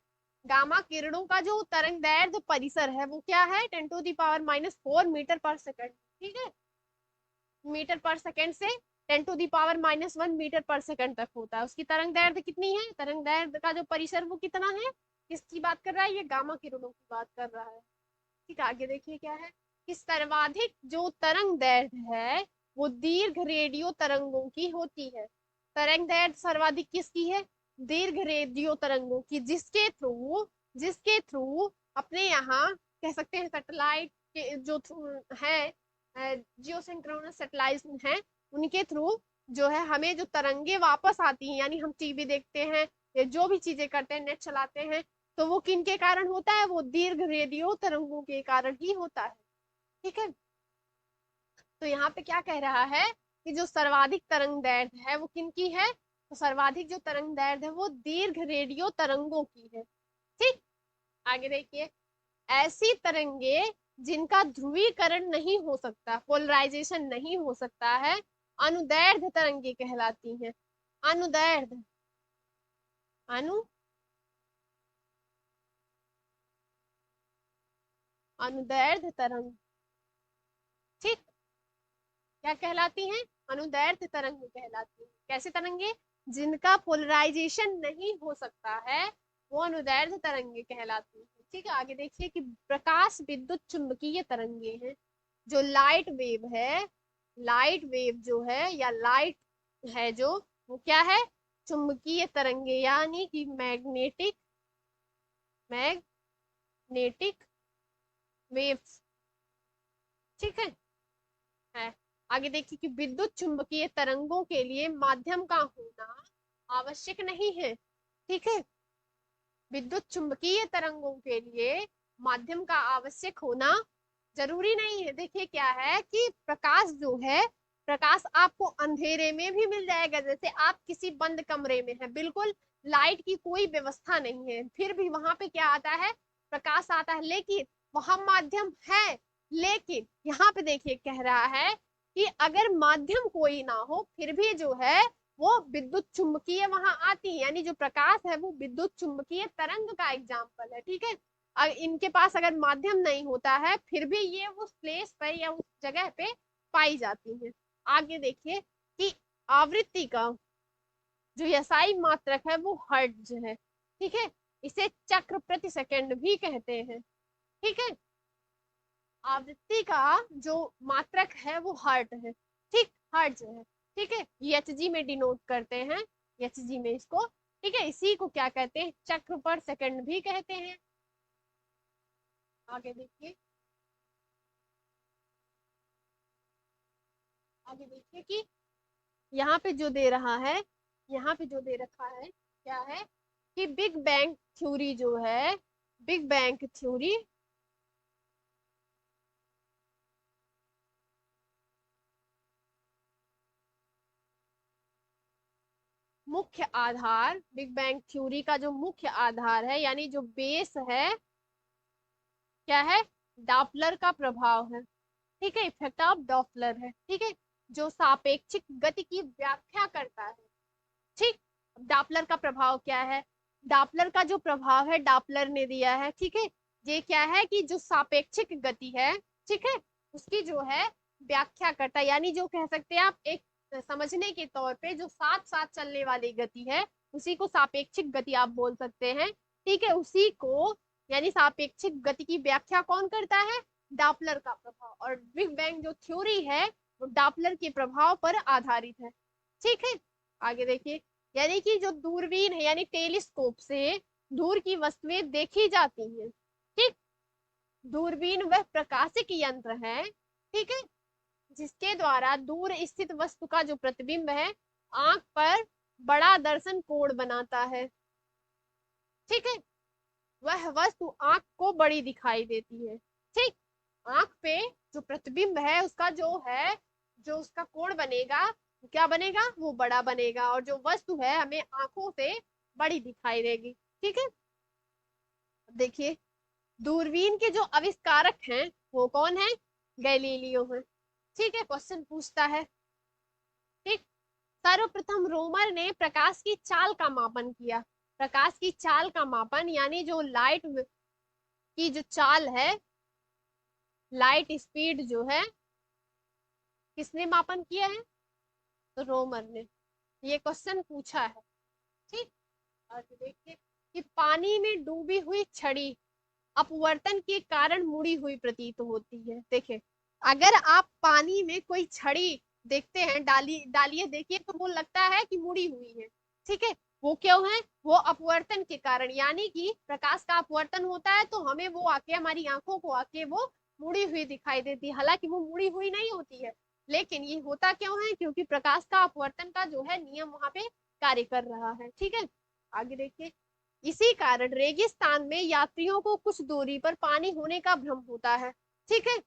गामा किरणों का जो तरंग दैर्ध्य परिसर है वो क्या है, 10⁻⁻⁴ मीटर पर सेकंड। ठीक है, मीटर पर सेकंड से 10⁻⁻⁻1 मीटर पर सेकंड तक होता है। उसकी तरंग दैर्ध्य कितनी है, तरंग दैर्ध्य का जो परिसर वो कितना है, किसकी बात कर रहा है, ये गामा किरणों की बात कर रहा है। ठीक, आगे देखिए क्या है कि सर्वाधिक जो तरंग दैर्ध्य है वो दीर्घ रेडियो तरंगों की होती है। तरंग दैर्ध्य सर्वाधिक किसकी है, दीर्घ रेडियो तरंगों की, जिसके थ्रू अपने यहाँ कह सकते हैं सैटेलाइट के जो है, जियो सिंक्रोनस सैटेलाइट है, उनके थ्रू जो है हमें जो तरंगे वापस आती हैं, यानी हम टीवी देखते हैं या जो भी चीजें करते हैं, नेट चलाते हैं, तो वो किन के कारण होता है, वो दीर्घ रेडियो तरंगों के कारण ही होता है। ठीक है, तो यहाँ पे क्या कह रहा है कि जो सर्वाधिक तरंग दैर्ध्य है वो किनकी है, तो सर्वाधिक जो तरंग दैर्ध्य है वो दीर्घ रेडियो तरंगों की है। ठीक, आगे देखिए, ऐसी तरंगे जिनका ध्रुवीकरण नहीं हो सकता, पोलराइजेशन नहीं हो सकता है, अनुदैर्ध्य तरंगे कहलाती हैं। अनुदैर्ध्य, अनु अनुदैर्ध्य तरंग, ठीक, क्या कहलाती हैं, अनुदैर्ध्य तरंग कहलाती है। कैसे तरंगे, जिनका पोलराइजेशन नहीं हो सकता है वो अनुदैर्ध्य तरंगे कहलाती है। ठीक है, आगे देखिए कि प्रकाश विद्युत चुंबकीय तरंगे हैं। जो लाइट वेव है, लाइट वेव जो है या लाइट है जो, वो क्या है, चुंबकीय तरंगे यानी कि मैग्नेटिक वेव्स। ठीक है, आगे देखिए कि विद्युत चुंबकीय तरंगों के लिए माध्यम का होना आवश्यक नहीं है। ठीक है, विद्युत चुंबकीय तरंगों के लिए माध्यम का आवश्यक होना जरूरी नहीं है। देखिए क्या है कि प्रकाश जो है, प्रकाश आपको अंधेरे में भी मिल जाएगा। जैसे आप किसी बंद कमरे में हैं, बिल्कुल लाइट की कोई व्यवस्था नहीं है, फिर भी वहां पे क्या आता है, प्रकाश आता है, लेकिन वहां माध्यम है। लेकिन यहाँ पे देखिए कह रहा है कि अगर माध्यम कोई ना हो फिर भी जो है वो विद्युत चुंबकीय वहां आती है, यानी जो प्रकाश है वो विद्युत चुंबकीय तरंग का एग्जाम्पल है। ठीक है, इनके पास अगर माध्यम नहीं होता है फिर भी ये उस प्लेस पर या उस जगह पे पाई जाती है। आगे देखिए कि आवृत्ति का जो यसाई मात्रक है वो हर्ट्ज है। ठीक है, इसे चक्र प्रति सेकंड भी कहते हैं। ठीक है, आवृत्ति का जो मात्रक है वो हर्ट है। ठीक, हर्ट्ज है। ठीक है, एचजी में डिनोट करते हैं, एचजी में इसको। ठीक है, इसी को क्या कहते हैं, चक्र पर सेकंड भी कहते हैं। आगे देखिए, आगे देखिए कि यहाँ पे जो दे रहा है, यहाँ पे जो दे रखा है क्या है कि बिग बैंग थ्योरी जो है, बिग बैंग थ्योरी मुख्य आधार, बिग बैंग थ्योरी का जो मुख्य आधार है यानी जो बेस है, क्या है, डॉपलर का प्रभाव है। ठीक है, इफेक्ट ऑफ डॉपलर है। ठीक है, जो सापेक्षिक गति की व्याख्या करता है। ठीक, डॉपलर का प्रभाव क्या है, डापलर का जो प्रभाव है डापलर ने दिया है, ठीक है। ये क्या है कि जो सापेक्षिक गति है, ठीक है, उसकी जो है व्याख्या करता है, यानी जो कह सकते हैं आप एक समझने के तौर पे जो साथ साथ चलने वाली गति है उसी को सापेक्षिक गति आप बोल सकते हैं, ठीक है। उसी को यानी सापेक्षिक गति की व्याख्या कौन करता है? डापलर का प्रभाव। और बिग बैंग जो थ्योरी है वो डापलर के प्रभाव पर आधारित है, ठीक है। आगे देखिए, यानी कि जो दूरबीन है यानी टेलीस्कोप से दूर की वस्तुएं देखी जाती हैं, ठीक। दूरबीन वह प्रकाशिक यंत्र है, ठीक है, जिसके द्वारा दूर स्थित वस्तु का जो प्रतिबिंब है आंख पर बड़ा दर्शन कोण बनाता है, ठीक है। वह वस्तु आंख को बड़ी दिखाई देती है, ठीक। आंख पे जो प्रतिबिंब है उसका जो है जो उसका कोण बनेगा क्या बनेगा? वो बड़ा बनेगा और जो वस्तु है हमें आंखों से बड़ी दिखाई देगी, ठीक है। देखिए, दूरबीन के जो आविष्कारक हैं वो कौन है? गैलीलियो है, ठीक है। क्वेश्चन पूछता है, ठीक। सर्वप्रथम रोमर ने प्रकाश की चाल का मापन किया। प्रकाश की चाल का मापन यानी जो लाइट की जो चाल है, लाइट स्पीड जो है किसने मापन किया है? तो रोमर ने। ये क्वेश्चन पूछा है, ठीक। आगे देखिए कि पानी में डूबी हुई छड़ी अपवर्तन के कारण मुड़ी हुई प्रतीत होती है। देखिए, अगर आप पानी में कोई छड़ी देखते हैं, डालिए देखिए, तो वो लगता है कि मुड़ी हुई है, ठीक है। वो क्यों है? वो अपवर्तन के कारण, यानी कि प्रकाश का अपवर्तन होता है तो हमें वो आके हमारी आंखों को आके वो मुड़ी हुई दिखाई देती है, हालांकि वो मुड़ी हुई नहीं होती है। लेकिन ये होता क्यों है? क्योंकि प्रकाश का अपवर्तन का जो है नियम वहां पे कार्य कर रहा है, ठीक है। आगे देखिए, इसी कारण रेगिस्तान में यात्रियों को कुछ दूरी पर पानी होने का भ्रम होता है, ठीक है।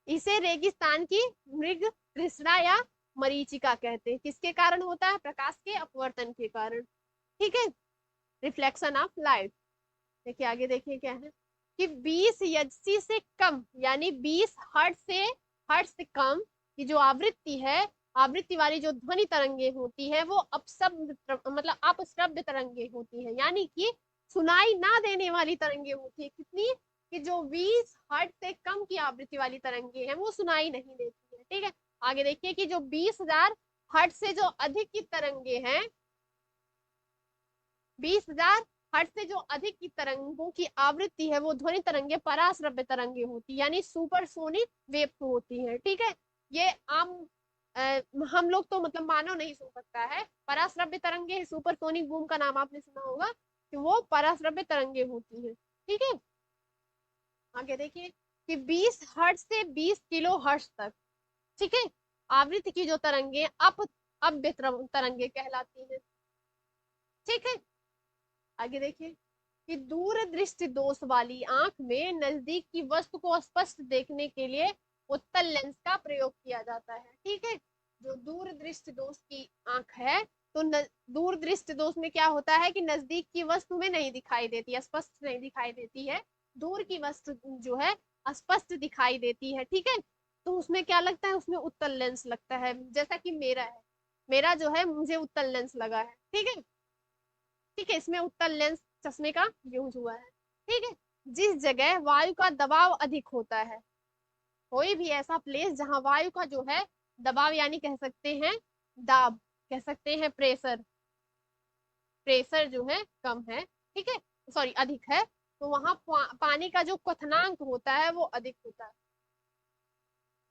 इसे रेगिस्तान की मृग तृष्णा या मरीचिका कहते हैं। किसके कारण होता है? प्रकाश के अपवर्तन के कारण, ठीक है। Reflection of light. देखिए आगे देखिए क्या है कि 20 यजसी से कम यानी 20 हर्ट से कम की जो आवृत्ति है, आवृत्ति वाली जो ध्वनि तरंगे होती है वो अपशब्द मतलब अपश्रव्य तरंगे होती है, यानी कि सुनाई ना देने वाली तरंगे होती है। कितनी? कि जो 20 हर्ट से कम की आवृत्ति वाली तरंगे हैं वो सुनाई नहीं देती है, ठीक है। आगे देखिए कि जो 20,000 हर्ट से जो अधिक की तरंगे हैं, 20,000 हर्ट से जो अधिक की तरंगों की आवृत्ति है वो ध्वनि तरंगे पराश्रव्य तरंगे होती है, यानी सुपरसोनिक वेव्स होती है, ठीक है। ये आम हम लोग तो मतलब मानव नहीं सुन सकता है। पराश्रव्य तरंगे, सुपरसोनिक बूम का नाम आपने सुना होगा कि वो पराश्रव्य तरंगे होती है, ठीक है। आगे देखिए कि 20 हर्ट से 20 किलो हर्ट तक, ठीक है, आवृत्ति की जो तरंगे अव्य तरंगे कहलाती है, ठीक है। आगे देखिए कि दूर दृष्टि दोष वाली आंख में नजदीक की वस्तु को स्पष्ट देखने के लिए उत्तल लेंस का प्रयोग किया जाता है, ठीक है। जो दूर दृष्टि दोष की आंख है तो दूर दृष्टि दोष में क्या होता है कि नजदीक की वस्तु में नहीं दिखाई देती है, स्पष्ट नहीं दिखाई देती है, दूर की वस्तु जो है स्पष्ट दिखाई देती है, ठीक है। तो उसमें क्या लगता है? उसमें उत्तल लेंस लगता है, जैसा कि मेरा है, मेरा जो है मुझे उत्तल लेंस लगा है, ठीक है, ठीक है। इसमें उत्तल लेंस चश्मे का यूज हुआ है, ठीक है। जिस जगह वायु का दबाव अधिक होता है, कोई भी ऐसा प्लेस जहां वायु का जो है दबाव यानी कह सकते हैं दाब, कह सकते हैं प्रेशर, प्रेशर जो है कम है, ठीक है, सॉरी अधिक है, तो वहां पानी का जो क्वथनांक होता है वो अधिक होता है,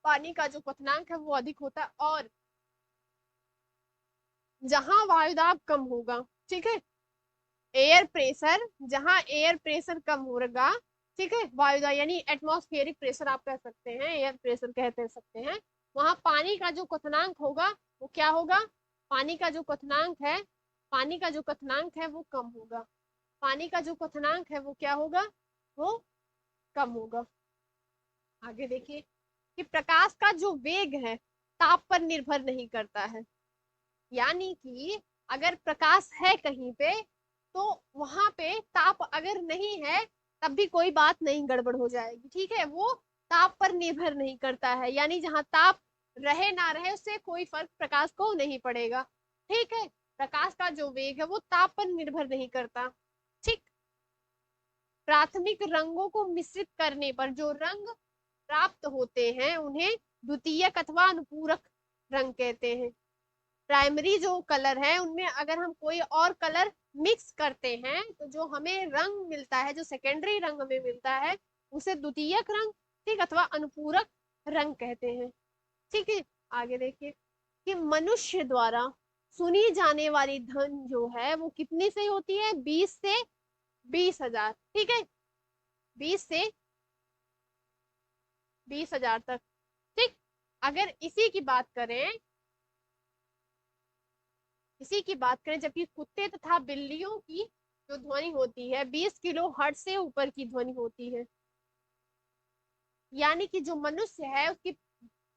पानी का जो क्वथनांक है वो अधिक होता है। और जहां वायुदाब कम होगा, ठीक है, एयर प्रेशर, जहां एयर प्रेशर कम होगा, ठीक है, वायुदाब यानी एटमॉस्फेरिक प्रेशर आप कह सकते हैं, एयर प्रेशर कहते सकते हैं, वहां पानी का जो क्वथनांक होगा वो क्या होगा? पानी का जो क्वथनांक है, पानी का जो क्वथनांक है वो कम होगा, पानी का जो क्वथनांक है वो क्या होगा? वो कम होगा। आगे देखिए कि प्रकाश का जो वेग है ताप पर निर्भर नहीं करता है, यानी कि अगर प्रकाश है कहीं पे तो वहां पे ताप अगर नहीं है तब भी कोई बात नहीं, गड़बड़ हो जाएगी, ठीक है। वो ताप पर निर्भर नहीं करता है, यानी जहां ताप रहे ना रहे उससे कोई फर्क प्रकाश को नहीं पड़ेगा, ठीक है। प्रकाश का जो वेग है वो ताप पर निर्भर नहीं करता। ठीक। प्राथमिक रंगों को मिश्रित करने पर जो रंग प्राप्त होते हैं उन्हें द्वितीयक अथवा अनुपूरक रंग कहते हैं। प्राइमरी जो कलर है उनमें अगर हम कोई और कलर मिक्स करते हैं तो जो हमें रंग मिलता है, जो सेकेंडरी रंग हमें मिलता है, उसे द्वितीयक रंग, ठीक, अथवा अनुपूरक रंग कहते हैं। ठीक है। आगे देखिए कि मनुष्य द्वारा सुनी जाने वाली ध्वनि जो है वो कितनी से होती है? 20 से 20,000। ठीक है, 20 से 20,000 तक। ठीक। अगर इसी की बात करें जबकि कुत्ते तथा बिल्लियों की जो ध्वनि होती है 20 किलो हर्ट्ज से ऊपर की ध्वनि होती है। यानी कि जो मनुष्य है उसकी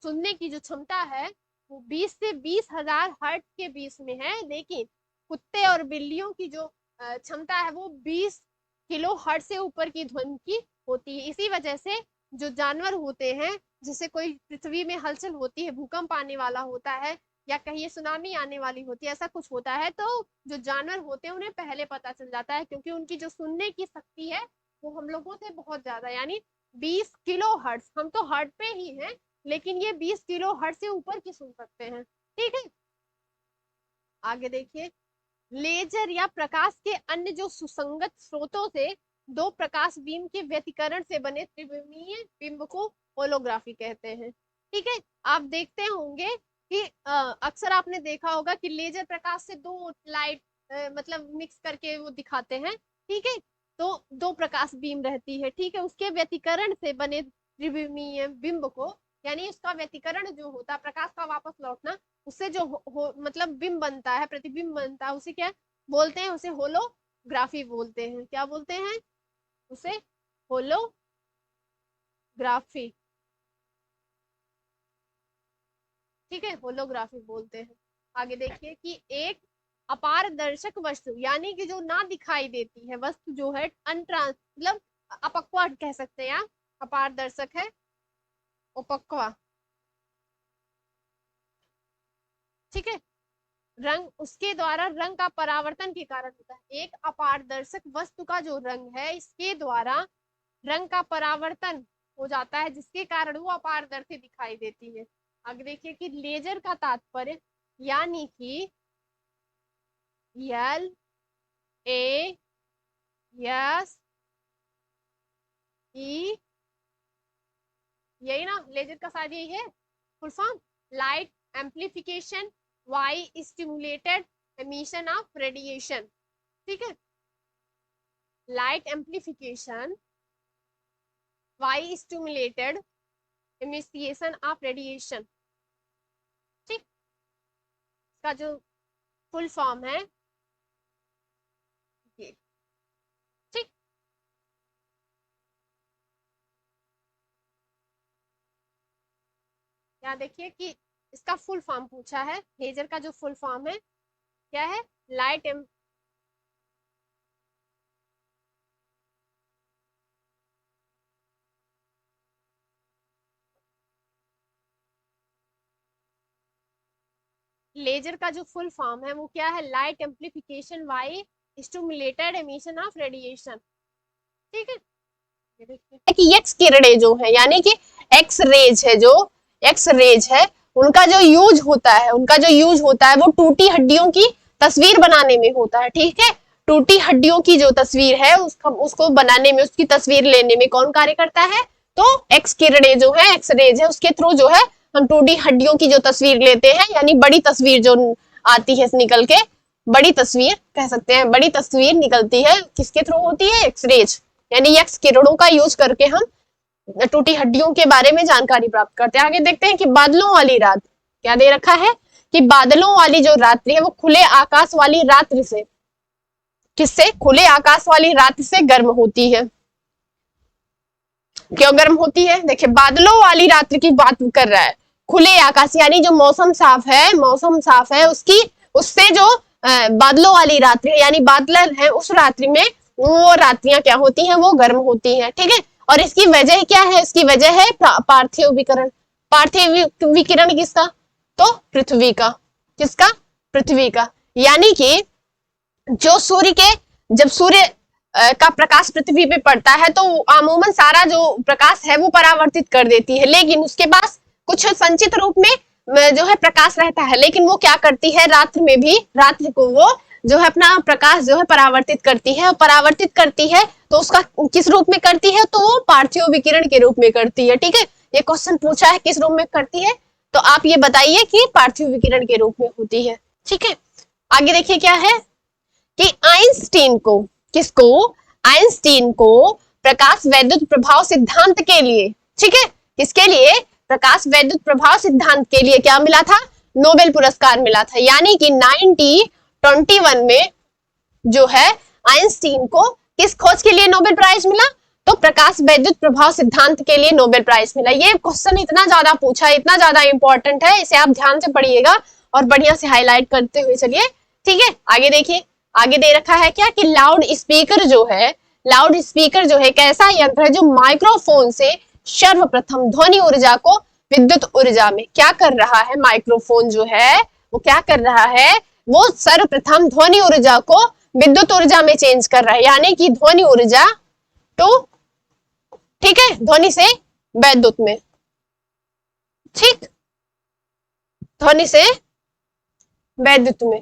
सुनने की जो क्षमता है वो 20 से 20,000 हर्ट्ज के बीच में है, लेकिन कुत्ते और बिल्लियों की जो क्षमता है वो 20 किलो हर्ट्ज से ऊपर की ध्वनि की होती है। इसी वजह से जो जानवर होते हैं, जैसे कोई पृथ्वी में हलचल होती है, भूकंप आने वाला होता है या कहीं सुनामी आने वाली होती है, ऐसा कुछ होता है, तो जो जानवर होते हैं उन्हें पहले पता चल जाता है, क्योंकि उनकी जो सुनने की शक्ति है वो हम लोगों से बहुत ज्यादा, यानी 20 किलो हर्ट्ज। हम तो हर्ट पे ही हैं, लेकिन ये 20 किलो हर्ट्ज से ऊपर की सुन सकते हैं। ठीक है। आगे देखिए, लेजर या प्रकाश के अन्य जो सुसंगत स्रोतों से दो प्रकाश बीम के व्यतिकरण से बने त्रिविमीय बिंब को होलोग्राफी कहते हैं। ठीक है। आप देखते होंगे कि अक्सर आपने देखा होगा कि लेजर प्रकाश से दो लाइट मतलब मिक्स करके वो दिखाते हैं। ठीक है। तो दो प्रकाश बीम रहती है, ठीक है, उसके व्यतिकरण से बने त्रिविमीय बिंब को, यानी उसका व्यतिकरण जो होता है, प्रकाश का वापस लौटना, उससे जो मतलब बिंब बनता है, प्रतिबिंब बनता है, उसे क्या बोलते हैं? उसे होलोग्राफी बोलते हैं। क्या बोलते हैं उसे? होलोग्राफी। ठीक है, होलोग्राफी बोलते हैं। आगे देखिए कि एक अपारदर्शक वस्तु, यानी कि जो ना दिखाई देती है वस्तु जो है, अनट्रांस मतलब अपक्वा कह सकते हैं आप, अपारदर्शक है उपक्वा। ठीक है। रंग उसके द्वारा रंग का परावर्तन के कारण होता है। एक अपारदर्शक वस्तु का जो रंग है, इसके द्वारा रंग का परावर्तन हो जाता है, जिसके कारण वो अपारदर्शी दिखाई देती है। आगे देखिए कि लेजर का तात्पर्य, यानी कि LASE, यही ना लेजर का शायद यही है full form, light amplification by stimulated emission of radiation. ठीक है, light amplification by stimulated emission of radiation. ठीक, इसका जो फुल फॉर्म है ये। ठीक, यहाँ देखिए कि इसका फुल फॉर्म पूछा है, लेजर का जो फुल फॉर्म है क्या है? लाइट लेजर का जो फुल फॉर्म है वो क्या है? Light amplification by stimulated emission of radiation. ठीक है, ये देखिए कि एक्स किरणें जो है, यानी कि एक्स रेज है, जो एक्स रेज है, उनका जो यूज होता है वो टूटी हड्डियों की तस्वीर बनाने में होता है। ठीक है, टूटी हड्डियों की जो तस्वीर है उसको बनाने में, उसकी तस्वीर लेने में कौन कार्य करता है? तो एक्स किरणें जो है, एक्स रेज है, उसके थ्रू जो है हम टूटी हड्डियों की जो तस्वीर लेते हैं, यानी बड़ी तस्वीर जो आती है निकल के, बड़ी तस्वीर कह सकते हैं, बड़ी तस्वीर निकलती है, किसके थ्रू होती है? एक्स रेज, यानी एक्स किरणों का यूज करके हम टूटी हड्डियों के बारे में जानकारी प्राप्त करते हैं। आगे देखते हैं कि बादलों वाली रात, क्या दे रखा है कि बादलों वाली जो रात्रि है वो खुले आकाश वाली रात्रि से, किससे? खुले आकाश वाली रात से गर्म होती है। क्यों गर्म होती है? देखिए, बादलों वाली रात्रि की बात कर रहा है, खुले आकाश यानी जो मौसम साफ है उसकी, उससे जो बादलों वाली रात्रि यानी बादल है, उस रात्रि में वो रात्रियां क्या होती हैं? वो गर्म होती हैं। ठीक है, और इसकी वजह क्या है? इसकी वजह है पार्थिव विकिरण। पार्थिव विकिरण किसका? तो पृथ्वी का। किसका? पृथ्वी का। यानी कि जो सूर्य के जब सूर्य का प्रकाश पृथ्वी पे पड़ता है तो अमूमन सारा जो प्रकाश है वो परावर्तित कर देती है, लेकिन उसके पास कुछ संचित रूप में जो है प्रकाश रहता है, लेकिन वो क्या करती है रात्रि में भी, रात्रि को वो जो है अपना प्रकाश जो है परावर्तित करती है, और परावर्तित करती है तो उसका किस रूप में करती है, तो वो पार्थिव विकिरण के रूप में करती है। ठीक है, ये क्वेश्चन पूछा है किस रूप में करती है, तो आप ये बताइए कि पार्थिव विकिरण के रूप में होती है। ठीक है, आगे देखिए क्या है कि आइंस्टीन को, किसको, आइंस्टीन को प्रकाश वैद्युत प्रभाव सिद्धांत के लिए, ठीक है, किसके लिए, प्रकाश वैद्युत प्रभाव सिद्धांत के लिए क्या मिला था, नोबेल पुरस्कार मिला था। यानी कि 1921 में जो है आइंस्टीन को किस खोज के लिए नोबेल प्राइज मिला, तो प्रकाश वैद्युत प्रभाव सिद्धांत के लिए नोबेल प्राइज मिला। ये क्वेश्चन इतना ज्यादा पूछा है, इतना ज्यादा इंपॉर्टेंट है, इसे आप ध्यान से पढ़िएगा और बढ़िया से हाईलाइट करते हुए चलिए। ठीक है, आगे देखिए, आगे दे रखा है क्या कि लाउड स्पीकर जो है, लाउड स्पीकर जो है एक ऐसा यंत्र है जो माइक्रोफोन से सर्वप्रथम ध्वनि ऊर्जा को विद्युत ऊर्जा में क्या कर रहा है, माइक्रोफोन जो है वो क्या कर रहा है, वो सर्वप्रथम ध्वनि ऊर्जा को विद्युत ऊर्जा में चेंज कर रहा है, यानी कि ध्वनि ऊर्जा टू, ठीक है, ध्वनि से वैद्युत में, ठीक, ध्वनि से वैद्युत में।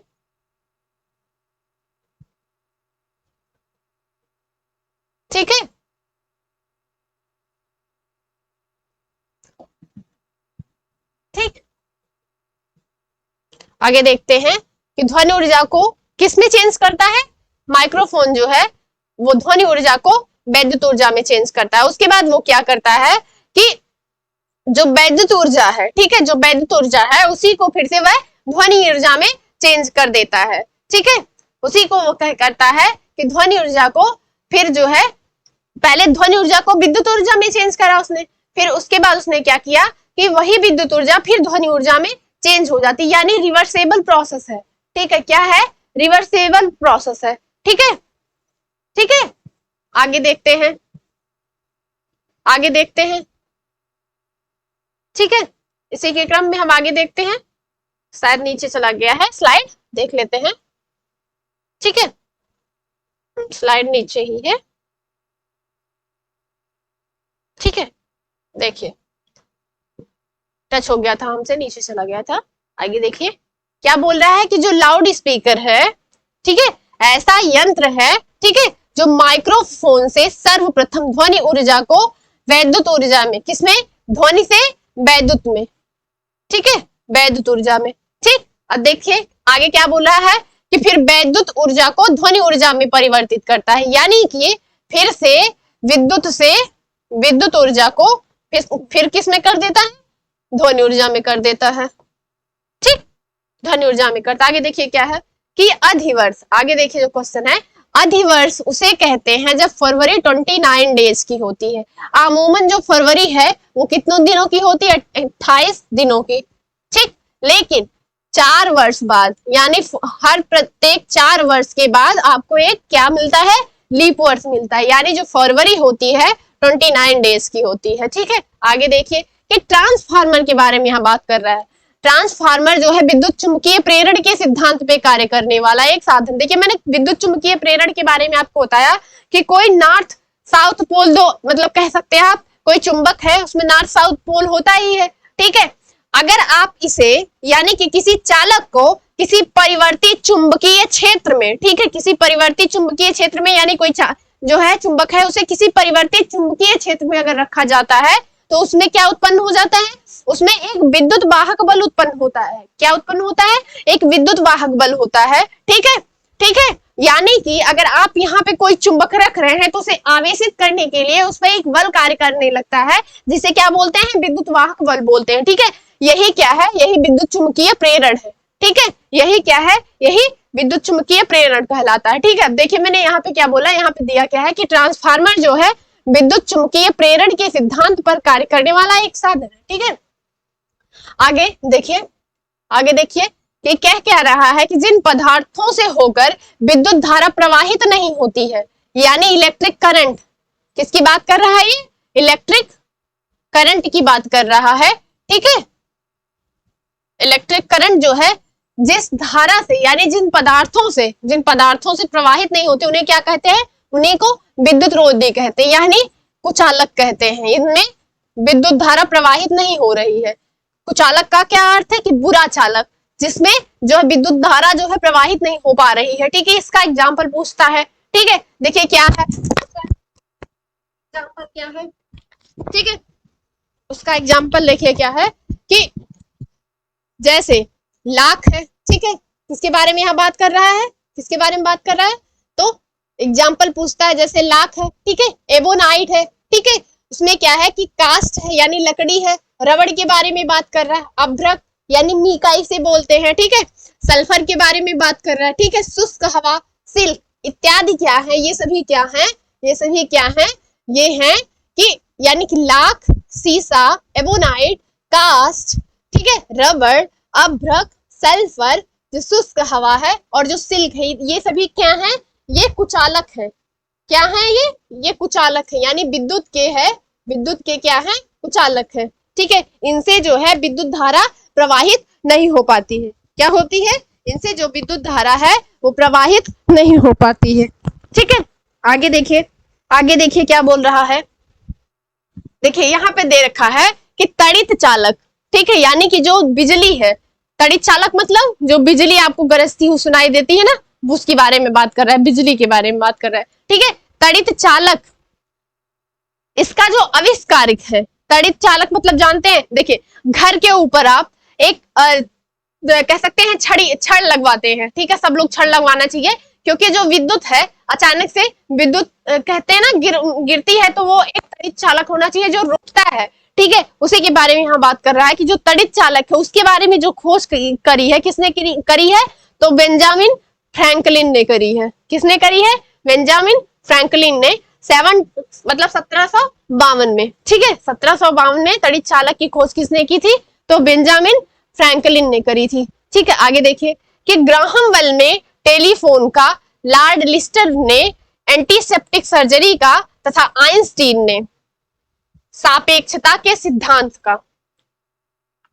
ठीक है, ठीक, आगे देखते हैं कि ध्वनि ऊर्जा को किसमें चेंज करता है, माइक्रोफोन जो है वो ध्वनि ऊर्जा को वैद्युत ऊर्जा में चेंज करता है। उसके बाद वो क्या करता है कि जो वैद्युत ऊर्जा है, ठीक है, जो वैद्युत ऊर्जा है उसी को फिर से वह ध्वनि ऊर्जा में चेंज कर देता है। ठीक है, उसी को वो करता है कि ध्वनि ऊर्जा को फिर जो है, पहले ध्वनि ऊर्जा को विद्युत ऊर्जा में चेंज करा उसने, फिर उसके बाद उसने क्या किया कि वही विद्युत ऊर्जा फिर ध्वनि ऊर्जा में चेंज हो जाती है, यानी रिवर्सेबल प्रोसेस है। ठीक है, क्या है, रिवर्सेबल प्रोसेस है। ठीक है, ठीक है, आगे देखते हैं, आगे देखते हैं। ठीक है, इसी के क्रम में हम आगे देखते हैं, शायद नीचे चला गया है, स्लाइड देख लेते हैं। ठीक है, स्लाइड नीचे ही है। ठीक है, देखिए टच हो गया था हमसे, नीचे चला गया था। आगे देखिए क्या बोल रहा है कि जो लाउड स्पीकर है, ठीक है, ऐसा यंत्र है, ठीक है, जो माइक्रोफोन से सर्वप्रथम ध्वनि ऊर्जा को वैद्युत ऊर्जा में, किसमें, ध्वनि से वैद्युत में, ठीक है, वैद्युत ऊर्जा में। ठीक, अब देखिए आगे क्या बोल रहा है कि फिर वैद्युत ऊर्जा को ध्वनि ऊर्जा में परिवर्तित करता है, यानी कि फिर से विद्युत ऊर्जा को फिर किस में कर देता है, ध्वनि ऊर्जा में कर देता है। ठीक, ध्वनि ऊर्जा में करता। आगे देखिए क्या है कि अधिवर्ष, आगे देखिए जो क्वेश्चन है, अधिवर्ष उसे कहते हैं जब फरवरी 29 डेज की होती है। अमूमन जो फरवरी है वो कितनों दिनों की होती है, 28 दिनों की। ठीक, लेकिन 4 वर्ष बाद, यानी हर प्रत्येक 4 वर्ष के बाद आपको एक क्या मिलता है, लीप वर्ष मिलता है, यानी जो फरवरी होती है 29 डेज की होती है। ठीक है, आगे देखिए कि ट्रांसफार्मर के बारे में यहाँ बात कर रहा है। ट्रांसफार्मर जो है विद्युत चुंबकीय प्रेरण के सिद्धांत पे कार्य करने वाला एक साधन। देखिए मैंने विद्युत चुंबकीय प्रेरण के बारे में आपको बताया कि कोई नॉर्थ साउथ पोल, दो मतलब कह सकते हैं आप, कोई चुंबक है उसमें नॉर्थ साउथ पोल होता ही है। ठीक है, अगर आप इसे, यानी कि किसी चालक को किसी परिवर्तित चुंबकीय क्षेत्र में, ठीक है, किसी परिवर्तित चुंबकीय क्षेत्र में, यानी कोई जो है चुंबक है उसे किसी परिवर्तित चुंबकीय क्षेत्र में अगर रखा जाता है तो उसमें क्या उत्पन्न हो जाता है, उसमें एक विद्युत वाहक बल उत्पन्न होता है। क्या उत्पन्न होता है, एक विद्युत वाहक बल होता है। ठीक है, ठीक है, यानी कि अगर आप यहाँ पे कोई चुंबक रख रहे हैं तो उसे आवेशित करने के लिए उस पर एक बल कार्य करने लगता है, जिसे क्या बोलते हैं, विद्युत वाहक बल बोलते हैं। ठीक है, यही क्या है, यही विद्युत चुंबकीय प्रेरण है। ठीक है, यही क्या है, यही विद्युत चुंबकीय प्रेरण कहलाता है। ठीक है, देखिए मैंने यहाँ पे क्या बोला, यहाँ पे दिया क्या है कि ट्रांसफार्मर जो है विद्युत चुंबकीय प्रेरण के सिद्धांत पर कार्य करने वाला एक साधन है। ठीक है, आगे देखिए, आगे देखिए कि क्या रहा है कि जिन पदार्थों से होकर विद्युत धारा प्रवाहित नहीं होती है, यानी इलेक्ट्रिक करंट, किसकी बात कर रहा है, ये इलेक्ट्रिक करंट की बात कर रहा है। ठीक है, इलेक्ट्रिक करंट जो है जिस धारा से यानी जिन पदार्थों से प्रवाहित नहीं होते उन्हें क्या कहते हैं, उन्हीं को विद्युत रोधी कहते हैं, यानी कुचालक कहते हैं। इनमें विद्युत धारा प्रवाहित नहीं हो रही है। कुचालक का क्या अर्थ है कि बुरा चालक, जिसमें जो है विद्युत धारा जो है प्रवाहित नहीं हो पा रही है। ठीक है, इसका एग्जाम्पल पूछता है। ठीक है, देखिए क्या है एग्जाम्पल, क्या है, ठीक है, उसका एग्जाम्पल देखिए क्या है कि जैसे लाख है। ठीक है, किसके बारे में यहाँ बात कर रहा है, किसके बारे में बात कर रहा है, तो एग्जाम्पल पूछता है जैसे लाख है। ठीक है, एबोनाइट है। ठीक है, उसमें क्या है कि कास्ट है यानी लकड़ी है। रबड़ के बारे में बात कर रहा है। अभ्रक यानी मीकाई से बोलते हैं। ठीक है, सल्फर के बारे में बात कर रहा है। ठीक है, शुष्क हवा, सिल्क इत्यादि क्या है, ये सभी क्या है, ये सभी क्या है, ये है कि यानी कि लाख, सीसा, एबोनाइट, कास्ट, ठीक है, रबड़, अभ्रक, सल्फर, जो शुष्क हवा है और जो सिल्क है, ये सभी क्या है, ये कुचालक है। क्या है ये कुचालक है, यानी विद्युत के है, विद्युत के क्या है, कुचालक है। ठीक है, इनसे जो है विद्युत धारा प्रवाहित नहीं हो पाती है। क्या होती है, इनसे जो विद्युत धारा है वो प्रवाहित नहीं हो पाती है। ठीक है, आगे देखिए, आगे देखिए क्या बोल रहा है। देखिए यहाँ पे दे रखा है कि तड़ित चालक, ठीक है, यानी कि जो बिजली है, तड़ित चालक मतलब जो बिजली आपको गरजती हुई सुनाई देती है ना, उसके बारे में बात कर रहा है, बिजली के बारे में बात कर रहा है। ठीक है, तड़ित चालक, इसका जो आविष्कारक है, तड़ित चालक मतलब जानते हैं, देखिए घर के ऊपर आप एक कह सकते हैं छड़ लगवाते हैं। ठीक है, सब लोग छड़ लगवाना चाहिए, क्योंकि जो विद्युत है अचानक से विद्युत कहते हैं ना गिरती है, तो वो एक तड़ित चालक होना चाहिए जो रोकता है। ठीक है, उसी के बारे में यहाँ बात कर रहा है कि जो तड़ित चालक है उसके बारे में जो खोज करी है, किसने करी है, तो बेंजामिन फ्रैंकलिन ने करी है। किसने करी है, बेंजामिन फ्रैंकलिन ने 1752 में। ठीक है, 1752 में तड़ित चालक की खोज किसने की थी, तो बेंजामिन फ्रैंकलिन ने करी थी। ठीक है, आगे देखिए कि ग्राहम बेल ने टेलीफोन का, लॉर्ड लिस्टर ने एंटीसेप्टिक सर्जरी का तथा आइंस्टीन ने सापेक्षता के सिद्धांत का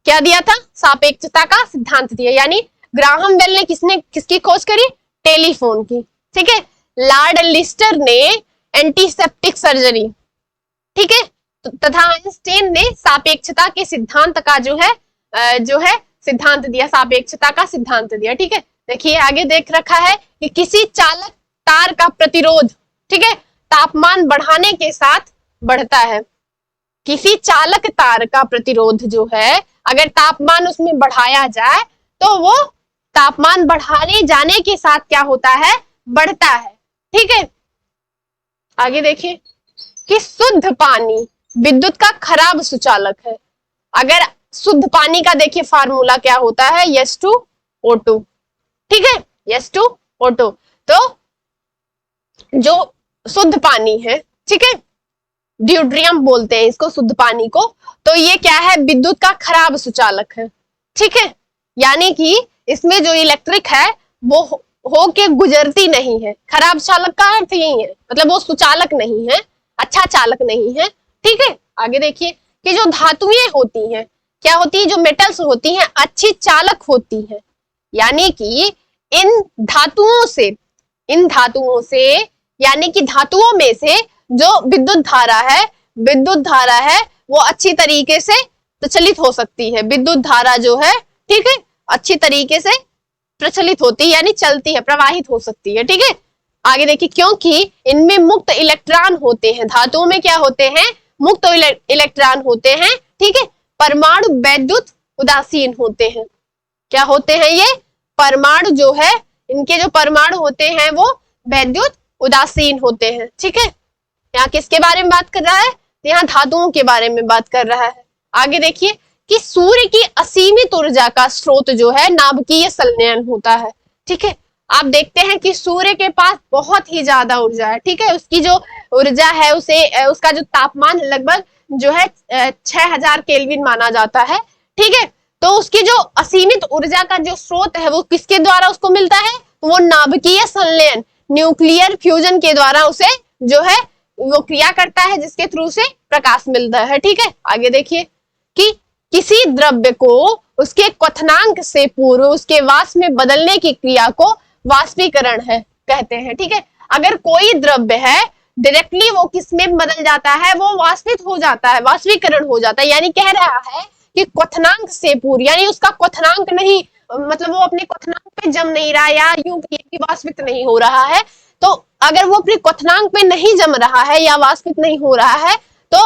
क्या दिया था, सापेक्षता का सिद्धांत दिया। यानी ग्राहम बेल ने किसकी खोज करी, टेलीफोन की। ठीक है, लॉर्ड लिस्टर ने एंटीसेप्टिक सर्जरी, ठीक है, तथा आइंस्टीन ने सापेक्षता के सिद्धांत का जो है सिद्धांत दिया, सापेक्षता का सिद्धांत दिया। ठीक है, देखिए आगे देख रखा है कि किसी चालक तार का प्रतिरोध, ठीक है, तापमान बढ़ाने के साथ बढ़ता है। किसी चालक तार का प्रतिरोध जो है, अगर तापमान उसमें बढ़ाया जाए तो वो तापमान बढ़ाने जाने के साथ क्या होता है, बढ़ता है। ठीक है, आगे देखिए कि शुद्ध पानी विद्युत का खराब सुचालक है। अगर शुद्ध पानी का देखिए फार्मूला क्या होता है, H2O2। ठीक है, H2O2। तो जो शुद्ध पानी है, ठीक है, ड्यूट्रियम बोलते हैं इसको, शुद्ध पानी को, तो ये क्या है, विद्युत का खराब सुचालक है। ठीक है, यानी कि इसमें जो इलेक्ट्रिक है वो होके गुजरती नहीं है। खराब चालक का अर्थ यही है, मतलब वो सुचालक नहीं है, अच्छा चालक नहीं है। ठीक है, आगे देखिए कि जो धातुएं होती हैं, क्या होती है, जो मेटल्स होती हैं अच्छी चालक होती हैं। यानी कि इन धातुओं से यानी कि धातुओं में से जो विद्युत धारा है वो अच्छी तरीके से प्रचलित हो सकती है। विद्युत धारा जो है, ठीक है, अच्छी तरीके से प्रचलित होती है, यानी चलती है, प्रवाहित हो सकती है। ठीक है, आगे देखिए क्योंकि इनमें मुक्त इलेक्ट्रॉन होते हैं, धातुओं में क्या होते हैं, मुक्त इलेक्ट्रॉन होते हैं। ठीक है, परमाणु वैद्युत उदासीन होते हैं। क्या होते हैं ये, परमाणु जो है, इनके जो परमाणु होते हैं वो वैद्युत उदासीन होते हैं। ठीक है, यहाँ किसके बारे में बात कर रहा है, यहाँ धातुओं के बारे में बात कर रहा है। आगे देखिए कि सूर्य की असीमित ऊर्जा का स्रोत जो है नाभिकीय संलयन होता है। ठीक है, आप देखते हैं कि सूर्य के पास बहुत ही ज्यादा ऊर्जा है। ठीक है, उसकी जो ऊर्जा है उसका जो तापमान लगभग जो है 6000 केल्विन माना जाता है। ठीक है, तो उसकी जो असीमित ऊर्जा का जो स्रोत है वो किसके द्वारा उसको मिलता है, वो नाभिकीय संलयन, न्यूक्लियर फ्यूजन के द्वारा उसे जो है वो क्रिया करता है, जिसके थ्रू से प्रकाश मिलता है। ठीक है, आगे देखिए कि किसी द्रव्य को उसके क्वथनांक से पूर्व उसके वाष्प में बदलने की क्रिया को वाष्पीकरण है कहते हैं। ठीक है, अगर कोई द्रव्य है डायरेक्टली वो किस में बदल जाता है, वो वाष्पित हो जाता है, वाष्पीकरण हो जाता है, यानी कह रहा है कि क्वथनांक से पूर्व, यानी उसका क्वथनांक नहीं, मतलब वो अपने क्वथनांक पे जम नहीं रहा, या यूं कि वाष्पित नहीं हो रहा है, तो अगर वो अपने क्वथनांक पे नहीं जम रहा है या वाष्पित नहीं हो रहा है, तो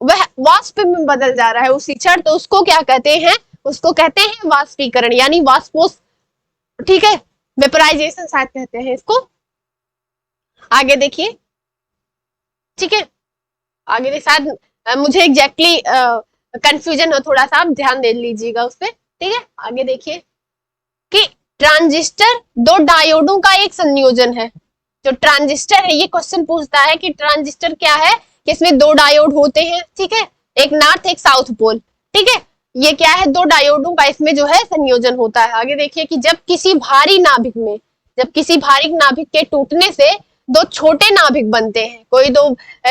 वह वाष्प में बदल जा रहा है उसी क्षण, तो उसको क्या कहते हैं, उसको कहते हैं वाष्पीकरण, यानी वाष्पोस, ठीक है, वेपराइजेशन शायद कहते हैं इसको। आगे देखिए, ठीक है, आगे देखिए, शायद मुझे एग्जैक्टली कंफ्यूजन हो थोड़ा सा, आप ध्यान दे लीजिएगा उस पर। ठीक है, आगे देखिए कि ट्रांजिस्टर दो डायोडों का एक संयोजन है। जो ट्रांजिस्टर है, ये क्वेश्चन पूछता है कि ट्रांजिस्टर क्या है, कि इसमें दो डायोड होते हैं, ठीक है, एक नॉर्थ एक साउथ पोल, ठीक है, ये क्या है, दो डायोडों का इसमें जो है संयोजन होता है। आगे देखिए कि जब किसी भारी नाभिक में, जब किसी भारी नाभिक के टूटने से दो छोटे नाभिक बनते हैं,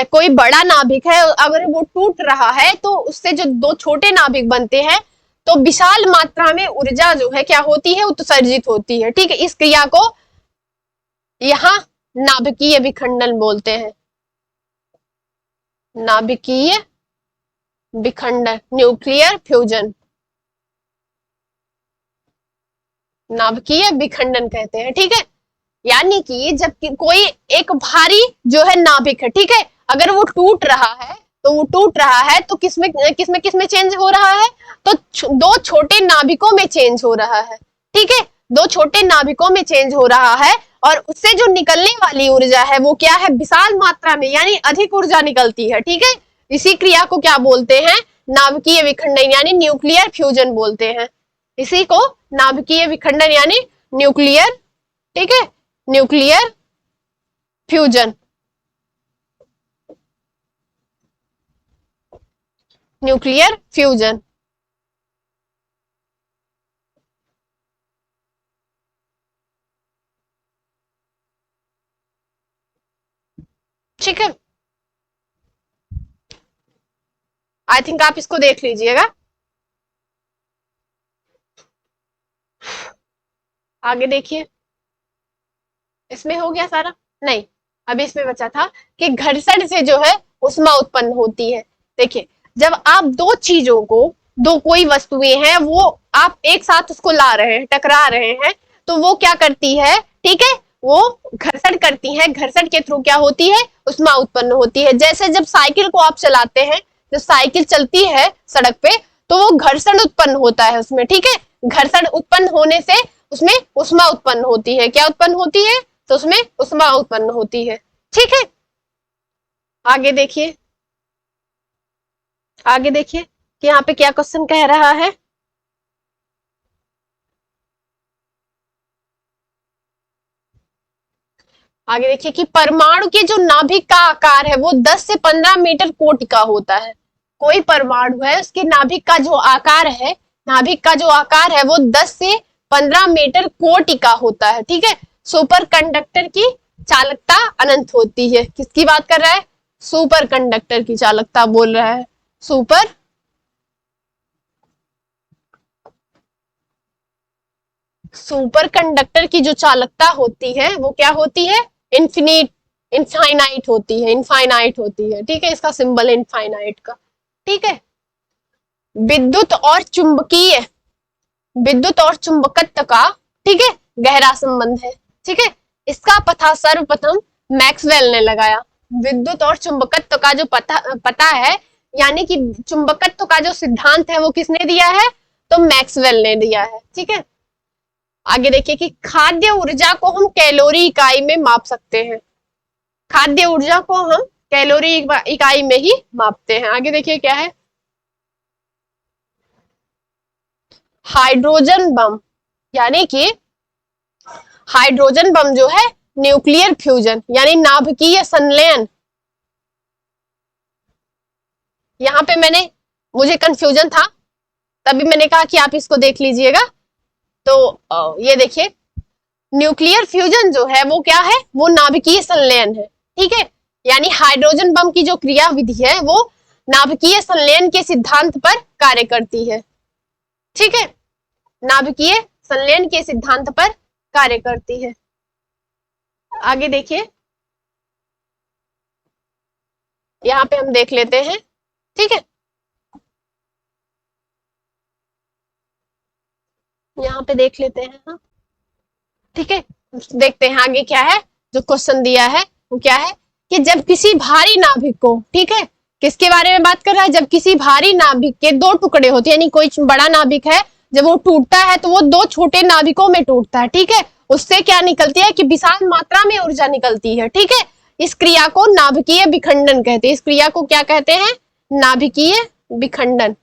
कोई बड़ा नाभिक है, अगर वो टूट रहा है तो उससे जो दो छोटे नाभिक बनते हैं, तो विशाल मात्रा में ऊर्जा जो है क्या होती है, उत्सर्जित होती है। ठीक है, इस क्रिया को यहाँ नाभिकीय विखंडन बोलते हैं, नाभिकीय विखंडन, न्यूक्लियर फ्यूजन, नाभिकीय विखंडन कहते हैं। ठीक है, यानी कि जब कोई एक भारी जो है नाभिक है, ठीक है, अगर वो टूट रहा है, तो वो टूट रहा है तो किसमें किसमें किसमें चेंज हो रहा है, तो दो छोटे नाभिकों में चेंज हो रहा है। ठीक है, दो छोटे नाभिकों में चेंज हो रहा है, और उससे जो निकलने वाली ऊर्जा है वो क्या है, विशाल मात्रा में, यानी अधिक ऊर्जा निकलती है। ठीक है, इसी क्रिया को क्या बोलते हैं, नाभिकीय विखंडन, यानी न्यूक्लियर फ्यूजन बोलते हैं। इसी को नाभिकीय विखंडन यानी न्यूक्लियर, ठीक है, न्यूक्लियर फ्यूजन, न्यूक्लियर फ्यूजन। ठीक है, आई थिंक आप इसको देख लीजिएगा। आगे देखिए, इसमें हो गया सारा, नहीं, अभी इसमें बचा था कि घर्षण से जो है उष्मा उत्पन्न होती है। देखिए, जब आप दो चीजों को, दो कोई वस्तुएं हैं, वो आप एक साथ उसको ला रहे हैं, टकरा रहे हैं, तो वो क्या करती है, ठीक है, वो घर्षण करती है, घर्षण के थ्रू क्या होती है, उष्मा उत्पन्न होती है। जैसे जब साइकिल को आप चलाते हैं, जब साइकिल चलती है सड़क पे, तो वो घर्षण उत्पन्न होता है उसमें, ठीक है, घर्षण उत्पन्न होने से उसमें उष्मा उत्पन्न होती है। क्या उत्पन्न होती है, तो उसमें उष्मा उत्पन्न होती है। ठीक है, आगे देखिए, आगे देखिए कि यहाँ पे क्या क्वेश्चन कह रहा है। आगे देखिए कि परमाणु के जो नाभिक का आकार है वो 10 से 15 मीटर कोटि का होता है। कोई परमाणु है, उसके नाभिक का जो आकार है, नाभिक का जो आकार है वो 10 से 15 मीटर कोटि का होता है। ठीक है, सुपर कंडक्टर की चालकता अनंत होती है। किसकी बात कर रहा है, सुपर कंडक्टर की चालकता बोल रहा है, सुपर सुपर कंडक्टर की जो चालकता होती है वो क्या होती है, इनफाइनाइट होती है, इनफाइनाइट होती है। ठीक है, इसका सिंबल इनफाइनाइट का। ठीक है, विद्युत और चुंबकीय, विद्युत और चुंबकत्व का, ठीक है, गहरा संबंध है। ठीक है, इसका पता सर्वप्रथम मैक्सवेल ने लगाया। विद्युत और चुंबकत्व का जो पता है, यानी कि चुंबकत्व का जो सिद्धांत है वो किसने दिया है, तो मैक्सवेल ने दिया है। ठीक है, आगे देखिए कि खाद्य ऊर्जा को हम कैलोरी इकाई में माप सकते हैं। खाद्य ऊर्जा को हम कैलोरी इकाई में ही मापते हैं। आगे देखिए क्या है, हाइड्रोजन बम, यानी कि हाइड्रोजन बम जो है न्यूक्लियर फ्यूजन यानी नाभिकीय संलयन। यहाँ पे मुझे कंफ्यूजन था, तभी मैंने कहा कि आप इसको देख लीजिएगा। तो ये देखिए, न्यूक्लियर फ्यूजन जो है वो क्या है, वो नाभिकीय संलयन है। ठीक है, यानी हाइड्रोजन बम की जो क्रिया विधि है वो नाभिकीय संलयन के सिद्धांत पर कार्य करती है। ठीक है, नाभिकीय संलयन के सिद्धांत पर कार्य करती है। आगे देखिए, यहाँ पे हम देख लेते हैं। ठीक है, यहाँ पे देख लेते हैं हम। ठीक है, देखते हैं आगे क्या है जो क्वेश्चन दिया है। वो क्या है कि जब किसी भारी नाभिक को, ठीक है, किसके बारे में बात कर रहा है, जब किसी भारी नाभिक के दो टुकड़े होते हैं, यानी कोई बड़ा नाभिक है, जब वो टूटता है तो वो दो छोटे नाभिकों में टूटता है। ठीक है, उससे क्या निकलती है कि विशाल मात्रा में ऊर्जा निकलती है। ठीक है, इस क्रिया को नाभिकीय विखंडन कहते हैं। इस क्रिया को क्या कहते हैं, नाभिकीय विखंडन।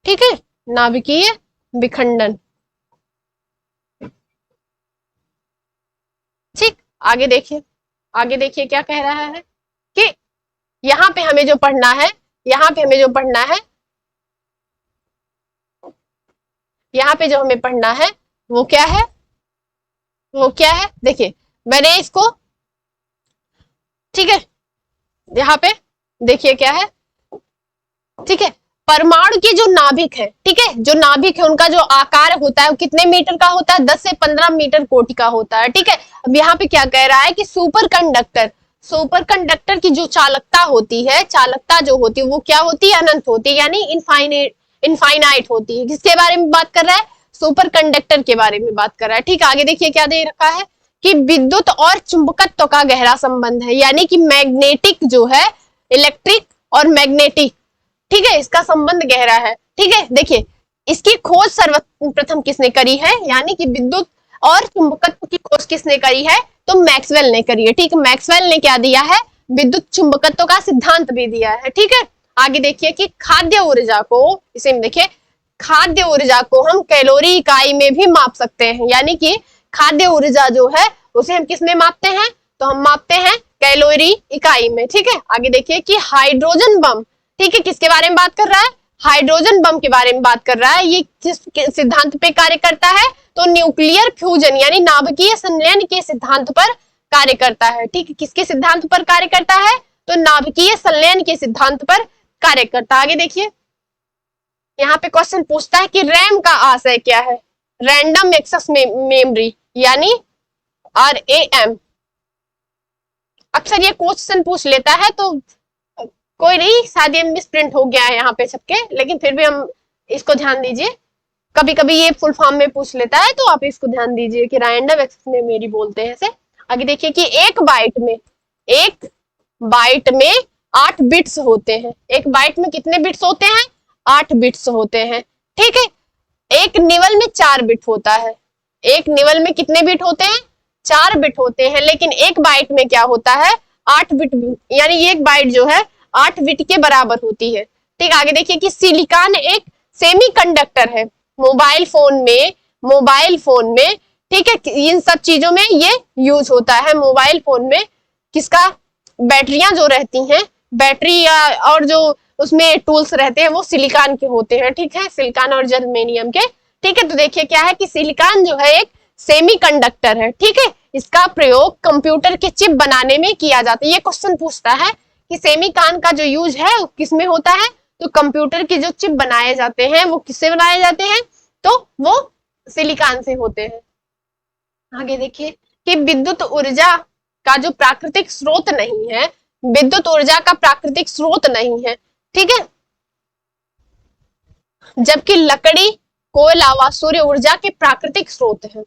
ठीक है, नाभिकीय विखंडन। ठीक, आगे देखिए, आगे देखिए क्या कह रहा है कि यहाँ पे हमें जो पढ़ना है, यहाँ पे हमें जो पढ़ना है, यहाँ पे जो हमें पढ़ना है वो क्या है, वो क्या है, देखिए मैंने इसको, ठीक है, यहाँ पे देखिए क्या है। ठीक है, परमाणु के जो नाभिक है, ठीक है, जो नाभिक है उनका जो आकार होता है वो कितने मीटर का होता है, 10 से 15 मीटर कोटि का होता है। ठीक है, अब यहाँ पे क्या कह रहा है कि सुपर कंडक्टर, सुपर कंडक्टर की जो चालकता होती है, चालकता जो होती है वो क्या होती है, अनंत होती है, यानी इनफाइनाइट होती है। किसके बारे में बात कर रहा है, सुपर कंडक्टर के बारे में बात कर रहा है। ठीक, आगे देखिए क्या दे रखा है कि विद्युत और चुंबकत्व का गहरा संबंध है, यानी कि मैग्नेटिक जो है, इलेक्ट्रिक और मैग्नेटिक, ठीक है, इसका संबंध गहरा है। ठीक है, देखिए इसकी खोज सर्वप्रथम किसने करी है, यानी कि विद्युत और चुंबकत्व की खोज किसने करी है, तो मैक्सवेल ने करी है। ठीक, मैक्सवेल ने क्या दिया है, विद्युत चुंबकत्व का सिद्धांत भी दिया है। ठीक है, आगे देखिए कि खाद्य ऊर्जा को, इसे देखिए, खाद्य ऊर्जा को हम कैलोरी इकाई में भी माप सकते हैं, यानी कि खाद्य ऊर्जा जो है उसे हम किस में मापते हैं, तो हम मापते हैं कैलोरी इकाई में। ठीक है, आगे देखिए कि हाइड्रोजन बम, ठीक है, किसके बारे में बात कर रहा है, हाइड्रोजन बम के बारे में बात कर रहा है। ये किस सिद्धांत पे कार्य करता है, तो न्यूक्लियर फ्यूजन यानी नाभिकीय संलयन के सिद्धांत पर कार्य करता है। ठीक है, किसके सिद्धांत पर कार्य करता है, तो नाभिकीय संलयन के सिद्धांत पर कार्य करता है। आगे देखिए, यहाँ पे क्वेश्चन पूछता है कि रैम का आशय क्या है, रैंडम एक्सेस मेमोरी यानी RAM। अक्सर ये क्वेश्चन पूछ लेता है, तो कोई नहीं, शायद ये मिसप्रिंट हो गया है यहाँ पे सबके, लेकिन फिर भी हम इसको ध्यान दीजिए, कभी कभी ये फुल फॉर्म में पूछ लेता है, तो आप इसको ध्यान दीजिए कि रैंडम एक्सेस मेमोरी बोलते हैं इसे। आगे देखिए कि एक बाइट में 8 बिट्स होते हैं। एक बाइट में कितने बिट्स होते हैं, 8 बिट्स होते हैं। ठीक है, एक निवल में 4 बिट होता है। एक निवल में कितने बिट होते हैं, 4 बिट होते हैं, लेकिन एक बाइट में क्या होता है, 8 बिट, यानी एक बाइट जो है 8 बिट के बराबर होती है। ठीक, आगे देखिए कि सिलिकॉन एक सेमीकंडक्टर है। मोबाइल फोन में, ठीक है, इन सब चीजों में ये यूज होता है। मोबाइल फोन में किसका, बैटरियां जो रहती हैं, बैटरी या और जो उसमें टूल्स रहते हैं वो सिलिकॉन के होते हैं। ठीक है, सिलिकॉन और जर्मेनियम के। ठीक है, तो देखिए क्या है कि सिलिकॉन जो है एक सेमीकंडक्टर है। ठीक है, इसका प्रयोग कंप्यूटर के चिप बनाने में किया जाता है। ये क्वेश्चन पूछता है कि सेमीकॉन का जो यूज है वो किस में होता है, तो कंप्यूटर के जो चिप बनाए जाते हैं वो किससे बनाए जाते हैं, तो वो सिलिकॉन से होते हैं। आगे देखिए कि विद्युत ऊर्जा का जो प्राकृतिक स्रोत नहीं है, विद्युत ऊर्जा का प्राकृतिक स्रोत नहीं है। ठीक है, जबकि लकड़ी, कोयला व सूर्य ऊर्जा के प्राकृतिक स्रोत है।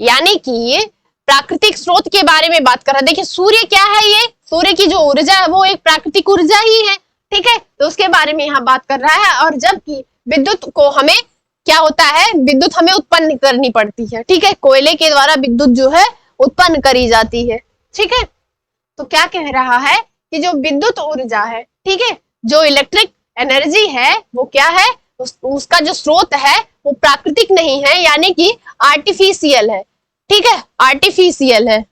यानी कि ये प्राकृतिक स्रोत के बारे में बात कर रहा है। देखिए सूर्य क्या है, ये सूर्य की जो ऊर्जा है वो एक प्राकृतिक ऊर्जा ही है। ठीक है, तो उसके बारे में यहाँ बात कर रहा है। और जबकि विद्युत को हमें क्या होता है, विद्युत हमें उत्पन्न करनी पड़ती है। ठीक है, कोयले के द्वारा विद्युत जो है उत्पन्न करी जाती है। ठीक है, तो क्या कह रहा है कि जो विद्युत ऊर्जा है, ठीक है, जो इलेक्ट्रिक एनर्जी है वो क्या है, उसका जो स्रोत है वो प्राकृतिक नहीं है, यानी कि आर्टिफिशियल है। ठीक है, आर्टिफिशियल है,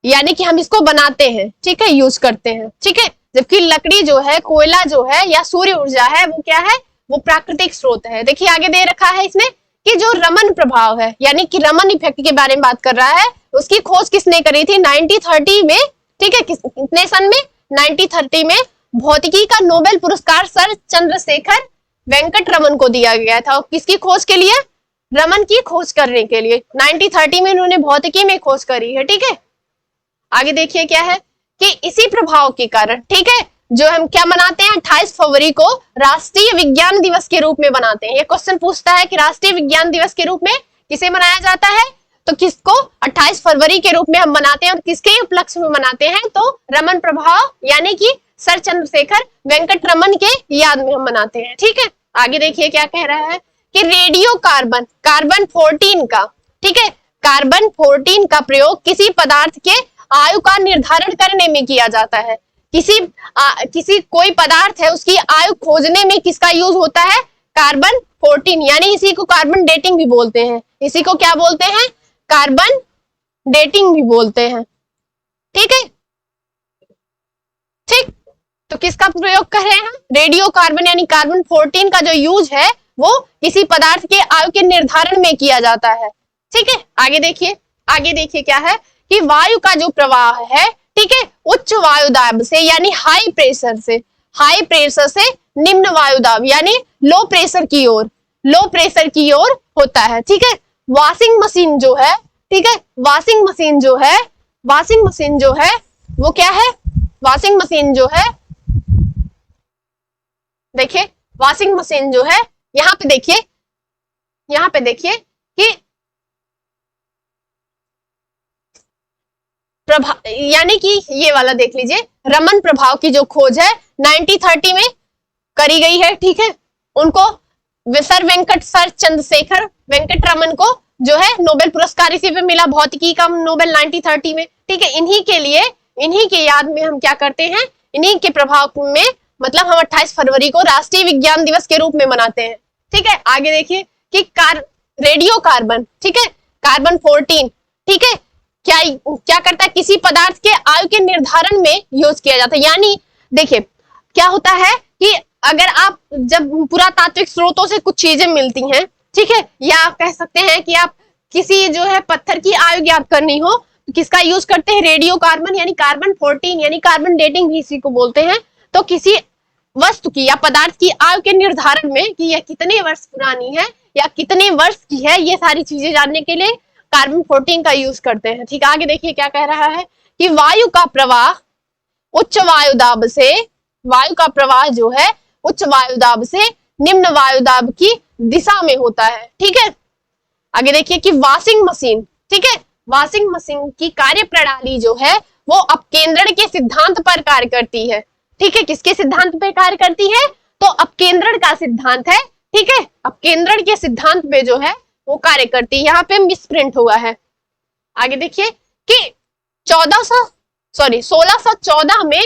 यानी कि हम इसको बनाते हैं। ठीक है, यूज करते हैं। ठीक है, जबकि लकड़ी जो है, कोयला जो है या सूर्य ऊर्जा है वो क्या है, वो प्राकृतिक स्रोत है। देखिए आगे दे रखा है इसमें कि जो रमन प्रभाव है, यानी कि रमन इफेक्ट के बारे में बात कर रहा है, उसकी खोज किसने करी थी, 1930 में। ठीक है, कितने सन में, 1930 में भौतिकी का नोबेल पुरस्कार सर चंद्रशेखर वेंकट रमन को दिया गया था। किसकी खोज के लिए? रमन की खोज करने के लिए। 1930 में इन्होंने भौतिकी में खोज करी है। ठीक है, आगे देखिए क्या है कि इसी प्रभाव के कारण, ठीक है, जो हम क्या मनाते हैं 28 फरवरी को राष्ट्रीय विज्ञान दिवस के रूप में बनाते हैं। ये क्वेश्चन पूछता है कि राष्ट्रीय विज्ञान दिवस के रूप में किसे मनाया जाता है, तो किसको 28 फरवरी के रूप में हम मनाते हैं और किसके उपलक्ष्य में मनाते हैं, तो रमन प्रभाव यानी कि सर चंद्रशेखर वेंकट रमन के याद में हम मनाते हैं। ठीक है, आगे देखिए क्या कह रहा है कि रेडियो कार्बन, कार्बन 14 का, ठीक है, कार्बन 14 का प्रयोग किसी पदार्थ के आयु का निर्धारण करने में किया जाता है। किसी कोई पदार्थ है उसकी आयु खोजने में किसका यूज होता है? कार्बन 14, यानी इसी को कार्बन डेटिंग भी बोलते हैं। इसी को क्या बोलते हैं? कार्बन डेटिंग भी बोलते हैं। ठीक है, ठीक, तो किसका प्रयोग कर रहे हैं? रेडियो कार्बन यानी कार्बन 14 का जो यूज है वो किसी पदार्थ के आयु के निर्धारण में किया जाता है। ठीक है, आगे देखिए क्या है कि वायु का जो प्रवाह है, ठीक है, उच्च वायु दाब से यानी हाई प्रेशर से निम्न वायु दाब यानी लो प्रेशर की ओर होता है। ठीक है, वॉशिंग मशीन जो है, ठीक है, वॉशिंग मशीन जो है वो क्या है? वॉशिंग मशीन जो है, देखिए वॉशिंग मशीन जो है, यहाँ पे देखिए कि प्रभाव यानी कि ये वाला देख लीजिए, रमन प्रभाव की जो खोज है 1930 में करी गई है। ठीक है, उनको सर चंद्रशेखर वेंकट रमन को जो है नोबेल पुरस्कार इसी पे मिला, भौतिकी का नोबेल 1930 में। ठीक है, इन्हीं के याद में हम क्या करते हैं, इन्हीं के प्रभाव में मतलब हम 28 फरवरी को राष्ट्रीय विज्ञान दिवस के रूप में मनाते हैं। ठीक है, आगे देखिए कि रेडियो कार्बन, ठीक है, कार्बन 14, ठीक है, क्या करता है? किसी पदार्थ के आयु के निर्धारण में यूज किया जाता है। यानी देखिए क्या होता है कि अगर आप जब पुरातात्विक स्रोतों से कुछ चीजें मिलती हैं, ठीक है, या आप कह सकते हैं कि आप किसी जो है पत्थर की आयु ज्ञात करनी हो, तो किसका यूज करते हैं? रेडियो कार्बन यानी कार्बन 14 यानी कार्बन डेटिंग भी इसी को बोलते हैं। तो किसी वस्तु की या पदार्थ की आयु के निर्धारण में कि यह कितने वर्ष पुरानी है या कितने वर्ष की है, ये सारी चीजें जानने के लिए कार्बन 14 का यूज करते हैं। ठीक है, आगे देखिए क्या कह रहा है कि वायु का प्रवाह उच्च वायु दाब से, वायु का प्रवाह जो है उच्च वायु दाब से निम्न वायु दाब की दिशा में होता है। ठीक है, आगे देखिए कि वॉशिंग मशीन, ठीक है, वॉशिंग मशीन की कार्य प्रणाली जो है वो अपकेंद्रण के सिद्धांत पर कार्य करती है। ठीक है, किसके सिद्धांत पे कार्य करती है? तो अपकेंद्रण का सिद्धांत है। ठीक है, अपकेंद्रण के सिद्धांत पे जो है वो कार्य करती है। यहाँ पे मिसप्रिंट हुआ है। आगे देखिए कि 1614 में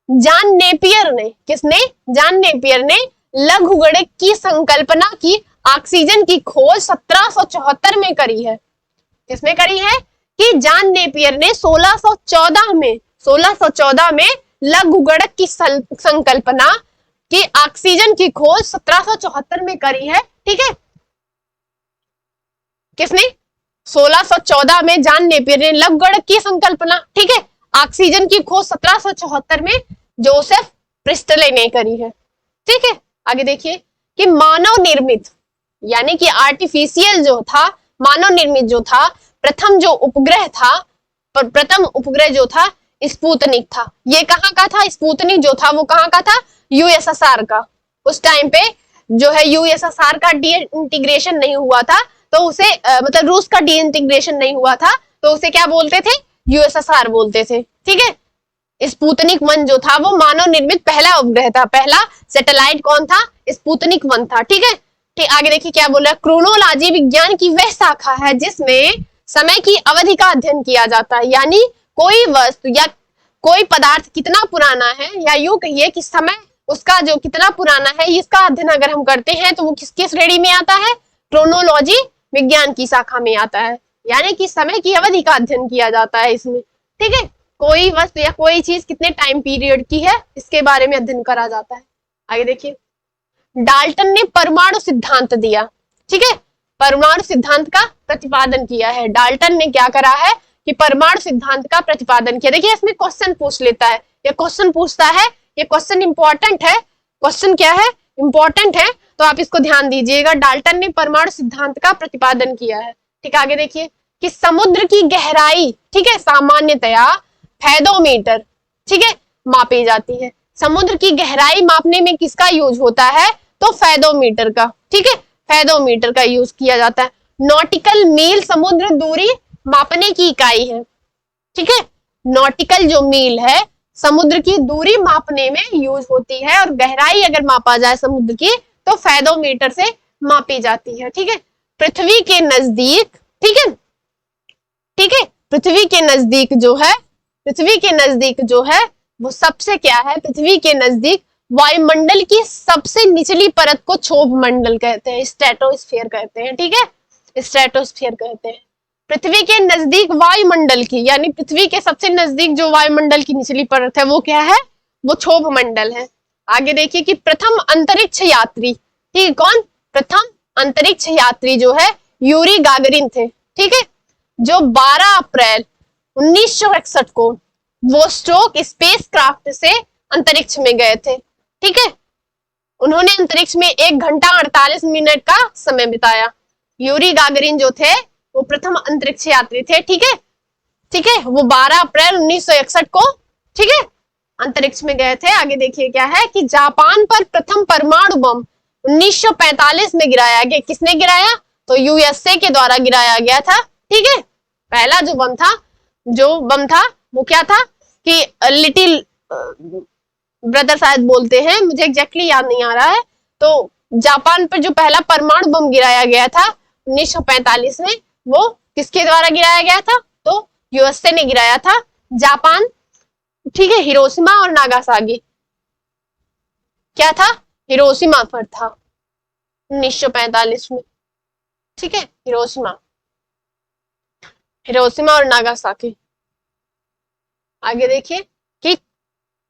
जॉन नेपियर ने, किसने? जॉन नेपियर ने लघुगणक की संकल्पना की ऑक्सीजन की खोज 1774 में करी है। किसने करी है? कि जॉन नेपियर ने 1614 में लघुगणक की संकल्पना की ऑक्सीजन की खोज 1774 में करी है। ठीक है, किसने? 1614 में जॉन नेपियर ने लघुगणक की संकल्पना, ठीक है, ऑक्सीजन की खोज 1774 में जोसेफ प्रिस्टले ने करी है। ठीक है, आगे देखिए कि मानव निर्मित यानी कि आर्टिफिशियल जो था, मानव निर्मित जो था, प्रथम उपग्रह जो था स्पुतनिक था। ये कहाँ का था? स्पुतनिक जो था वो कहाँ का था? यूएसएसआर का। उस टाइम पे जो है यूएसएसआर का डिइंटीग्रेशन नहीं हुआ था, तो उसे मतलब रूस का डिइंटीग्रेशन नहीं हुआ था, तो उसे क्या बोलते थे? यूएसएसआर बोलते थे। ठीक है, स्पुतनिक 1 जो था वो मानव निर्मित पहला उपग्रह था। पहला सैटेलाइट कौन था? स्पुतनिक 1 था। ठीक है, ठीक, आगे देखिए क्या बोल रहा है। क्रोनोलॉजी विज्ञान की वह शाखा है जिसमें समय की अवधि का अध्ययन किया जाता है। यानी कोई वस्तु या कोई पदार्थ कितना पुराना है, या यूं कहिए कि समय उसका जो कितना पुराना है, इसका अध्ययन अगर हम करते हैं तो वो किसकी श्रेणी में आता है? क्रोनोलॉजी विज्ञान की शाखा में आता है। यानी कि समय की अवधि का अध्ययन किया जाता है इसमें। ठीक है, कोई वस्तु या कोई चीज कितने टाइम पीरियड की है इसके बारे में अध्ययन करा जाता है। आगे देखिए, डाल्टन ने परमाणु सिद्धांत दिया। ठीक है, परमाणु सिद्धांत का प्रतिपादन किया है। डाल्टन ने क्या करा है कि परमाणु सिद्धांत का प्रतिपादन किया। देखिए इसमें क्वेश्चन पूछ लेता है, ये क्वेश्चन पूछता है ये क्वेश्चन इंपॉर्टेंट है, क्वेश्चन क्या है, इंपॉर्टेंट है, तो आप इसको ध्यान दीजिएगा। डाल्टन ने परमाणु सिद्धांत का प्रतिपादन किया है। ठीक है, आगे देखिए कि समुद्र की गहराई, ठीक है, सामान्यतया फेदोमीटर, ठीक है, मापी जाती है। समुद्र की गहराई मापने में किसका यूज होता है, तो फेदोमीटर का, ठीक है, फेदोमीटर का यूज किया जाता है। नॉटिकल मील समुद्र दूरी मापने की इकाई है, ठीक है, नॉटिकल जो मील है समुद्र की दूरी मापने में यूज होती है, और गहराई अगर मापा जाए समुद्र की तो फेदोमीटर से मापी जाती है। ठीक है, पृथ्वी के नजदीक, ठीक है, ठीक है, पृथ्वी के नजदीक जो है, पृथ्वी के नजदीक जो है वो सबसे क्या है, पृथ्वी के नजदीक वायुमंडल की सबसे निचली परत को क्षोभ मंडल कहते हैं, स्ट्रेटोस्फीयर कहते हैं। ठीक है, स्ट्रेटोस्फीयर कहते हैं। पृथ्वी के नजदीक वायुमंडल की, यानी पृथ्वी के सबसे नजदीक जो वायुमंडल की निचली परत है वो क्या है, वो क्षोभ मंडल है। आगे देखिए कि प्रथम अंतरिक्ष यात्री, ठीक है, कौन, प्रथम अंतरिक्ष यात्री जो है यूरी गागरिन थे। ठीक है, जो 12 अप्रैल 1961 को वोस्टोक स्पेसक्राफ्ट से अंतरिक्ष में गए थे। ठीक है, उन्होंने अंतरिक्ष में 1 घंटा 48 मिनट का समय बिताया। यूरी गागरिन जो थे वो प्रथम अंतरिक्ष यात्री थे। ठीक है, ठीक है, वो 12 अप्रैल 1961 को, ठीक है, अंतरिक्ष में गए थे। आगे देखिए क्या है कि जापान पर प्रथम परमाणु बम 1945 में गिराया गया। किसने गिराया, तो यूएसए के द्वारा गिराया गया था। ठीक है, पहला जो बम था वो क्या था कि लिटिल ब्रदर शायद बोलते हैं, मुझे एग्जैक्टली याद नहीं आ रहा है। तो जापान पर जो पहला परमाणु बम गिराया गया था 1945 में, वो किसके द्वारा गिराया गया था, तो यूएसए ने गिराया था। जापान, ठीक है, हिरोशिमा और नागासाकी, क्या था, हिरोशिमा पर था 1945 में। ठीक है, हिरोशिमा और नागासाकी। आगे देखिए कि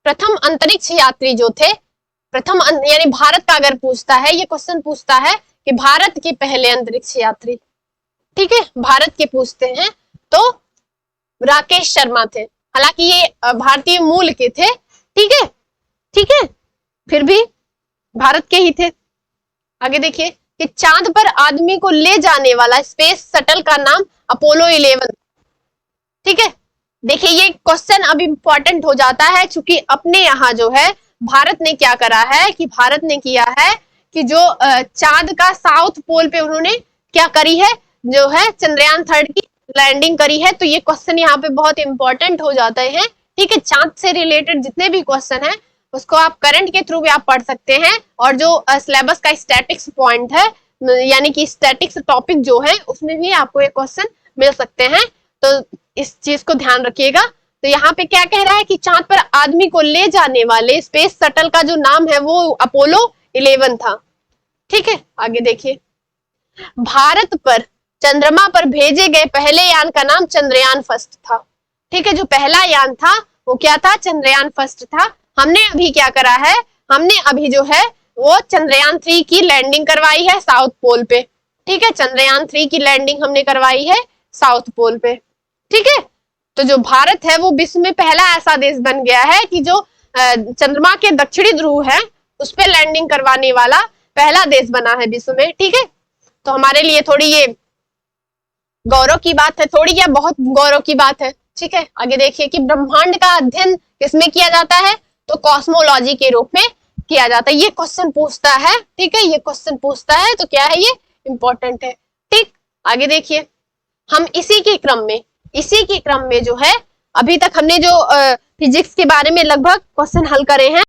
प्रथम अंतरिक्ष यात्री जो थे, प्रथम यानी भारत का अगर पूछता है, ये क्वेश्चन पूछता है कि भारत के पहले अंतरिक्ष यात्री, ठीक है, भारत के पूछते हैं तो राकेश शर्मा थे। हालांकि ये भारतीय मूल के थे। ठीक है, ठीक है, फिर भी भारत के ही थे। आगे देखिए कि चांद पर आदमी को ले जाने वाला स्पेस शटल का नाम अपोलो 11। ठीक है, देखिए ये क्वेश्चन अब इंपॉर्टेंट हो जाता है, क्योंकि अपने यहाँ जो है भारत ने क्या करा है कि भारत ने किया है कि जो चांद का साउथ पोल पे उन्होंने क्या करी है, जो है चंद्रयान 3 की लैंडिंग करी है। तो ये क्वेश्चन यहाँ पे बहुत इंपॉर्टेंट हो जाते हैं। ठीक है, चांद से रिलेटेड जितने भी क्वेश्चन है उसको आप करंट के थ्रू भी आप पढ़ सकते हैं, और जो सिलेबस का स्टैटिक्स पॉइंट है, यानी कि स्टैटिक्स टॉपिक जो है उसमें भी आपको ये क्वेश्चन मिल सकते हैं। तो इस चीज को ध्यान रखिएगा। तो यहाँ पे क्या कह रहा है कि चांद पर आदमी को ले जाने वाले स्पेस शटल का जो नाम है वो अपोलो 11 था। ठीक है, आगे देखिए भारत पर चंद्रमा पर भेजे गए पहले यान का नाम चंद्रयान फर्स्ट था। ठीक है, जो पहला यान था वो क्या था, चंद्रयान फर्स्ट था। हमने अभी क्या करा है, हमने अभी जो है वो चंद्रयान 3 की लैंडिंग करवाई है साउथ पोल पे। ठीक है, चंद्रयान 3 की लैंडिंग हमने करवाई है साउथ पोल पे। ठीक है, तो जो भारत है वो विश्व में पहला ऐसा देश बन गया है कि जो चंद्रमा के दक्षिणी ध्रुव है उस पे लैंडिंग करवाने वाला पहला देश बना है विश्व में। ठीक है, तो हमारे लिए थोड़ी ये गौरव की बात है, थोड़ी क्या बहुत गौरव की बात है। ठीक है, आगे देखिए कि ब्रह्मांड का अध्ययन किसमें किया जाता है, तो कॉस्मोलॉजी के रूप में किया जाता है। ये क्वेश्चन पूछता है। ठीक है, ये क्वेश्चन पूछता है, तो क्या है, ये इंपॉर्टेंट है। ठीक, आगे देखिए हम इसी के क्रम में जो है अभी तक हमने जो फिजिक्स के बारे में लगभग क्वेश्चन हल करे हैं।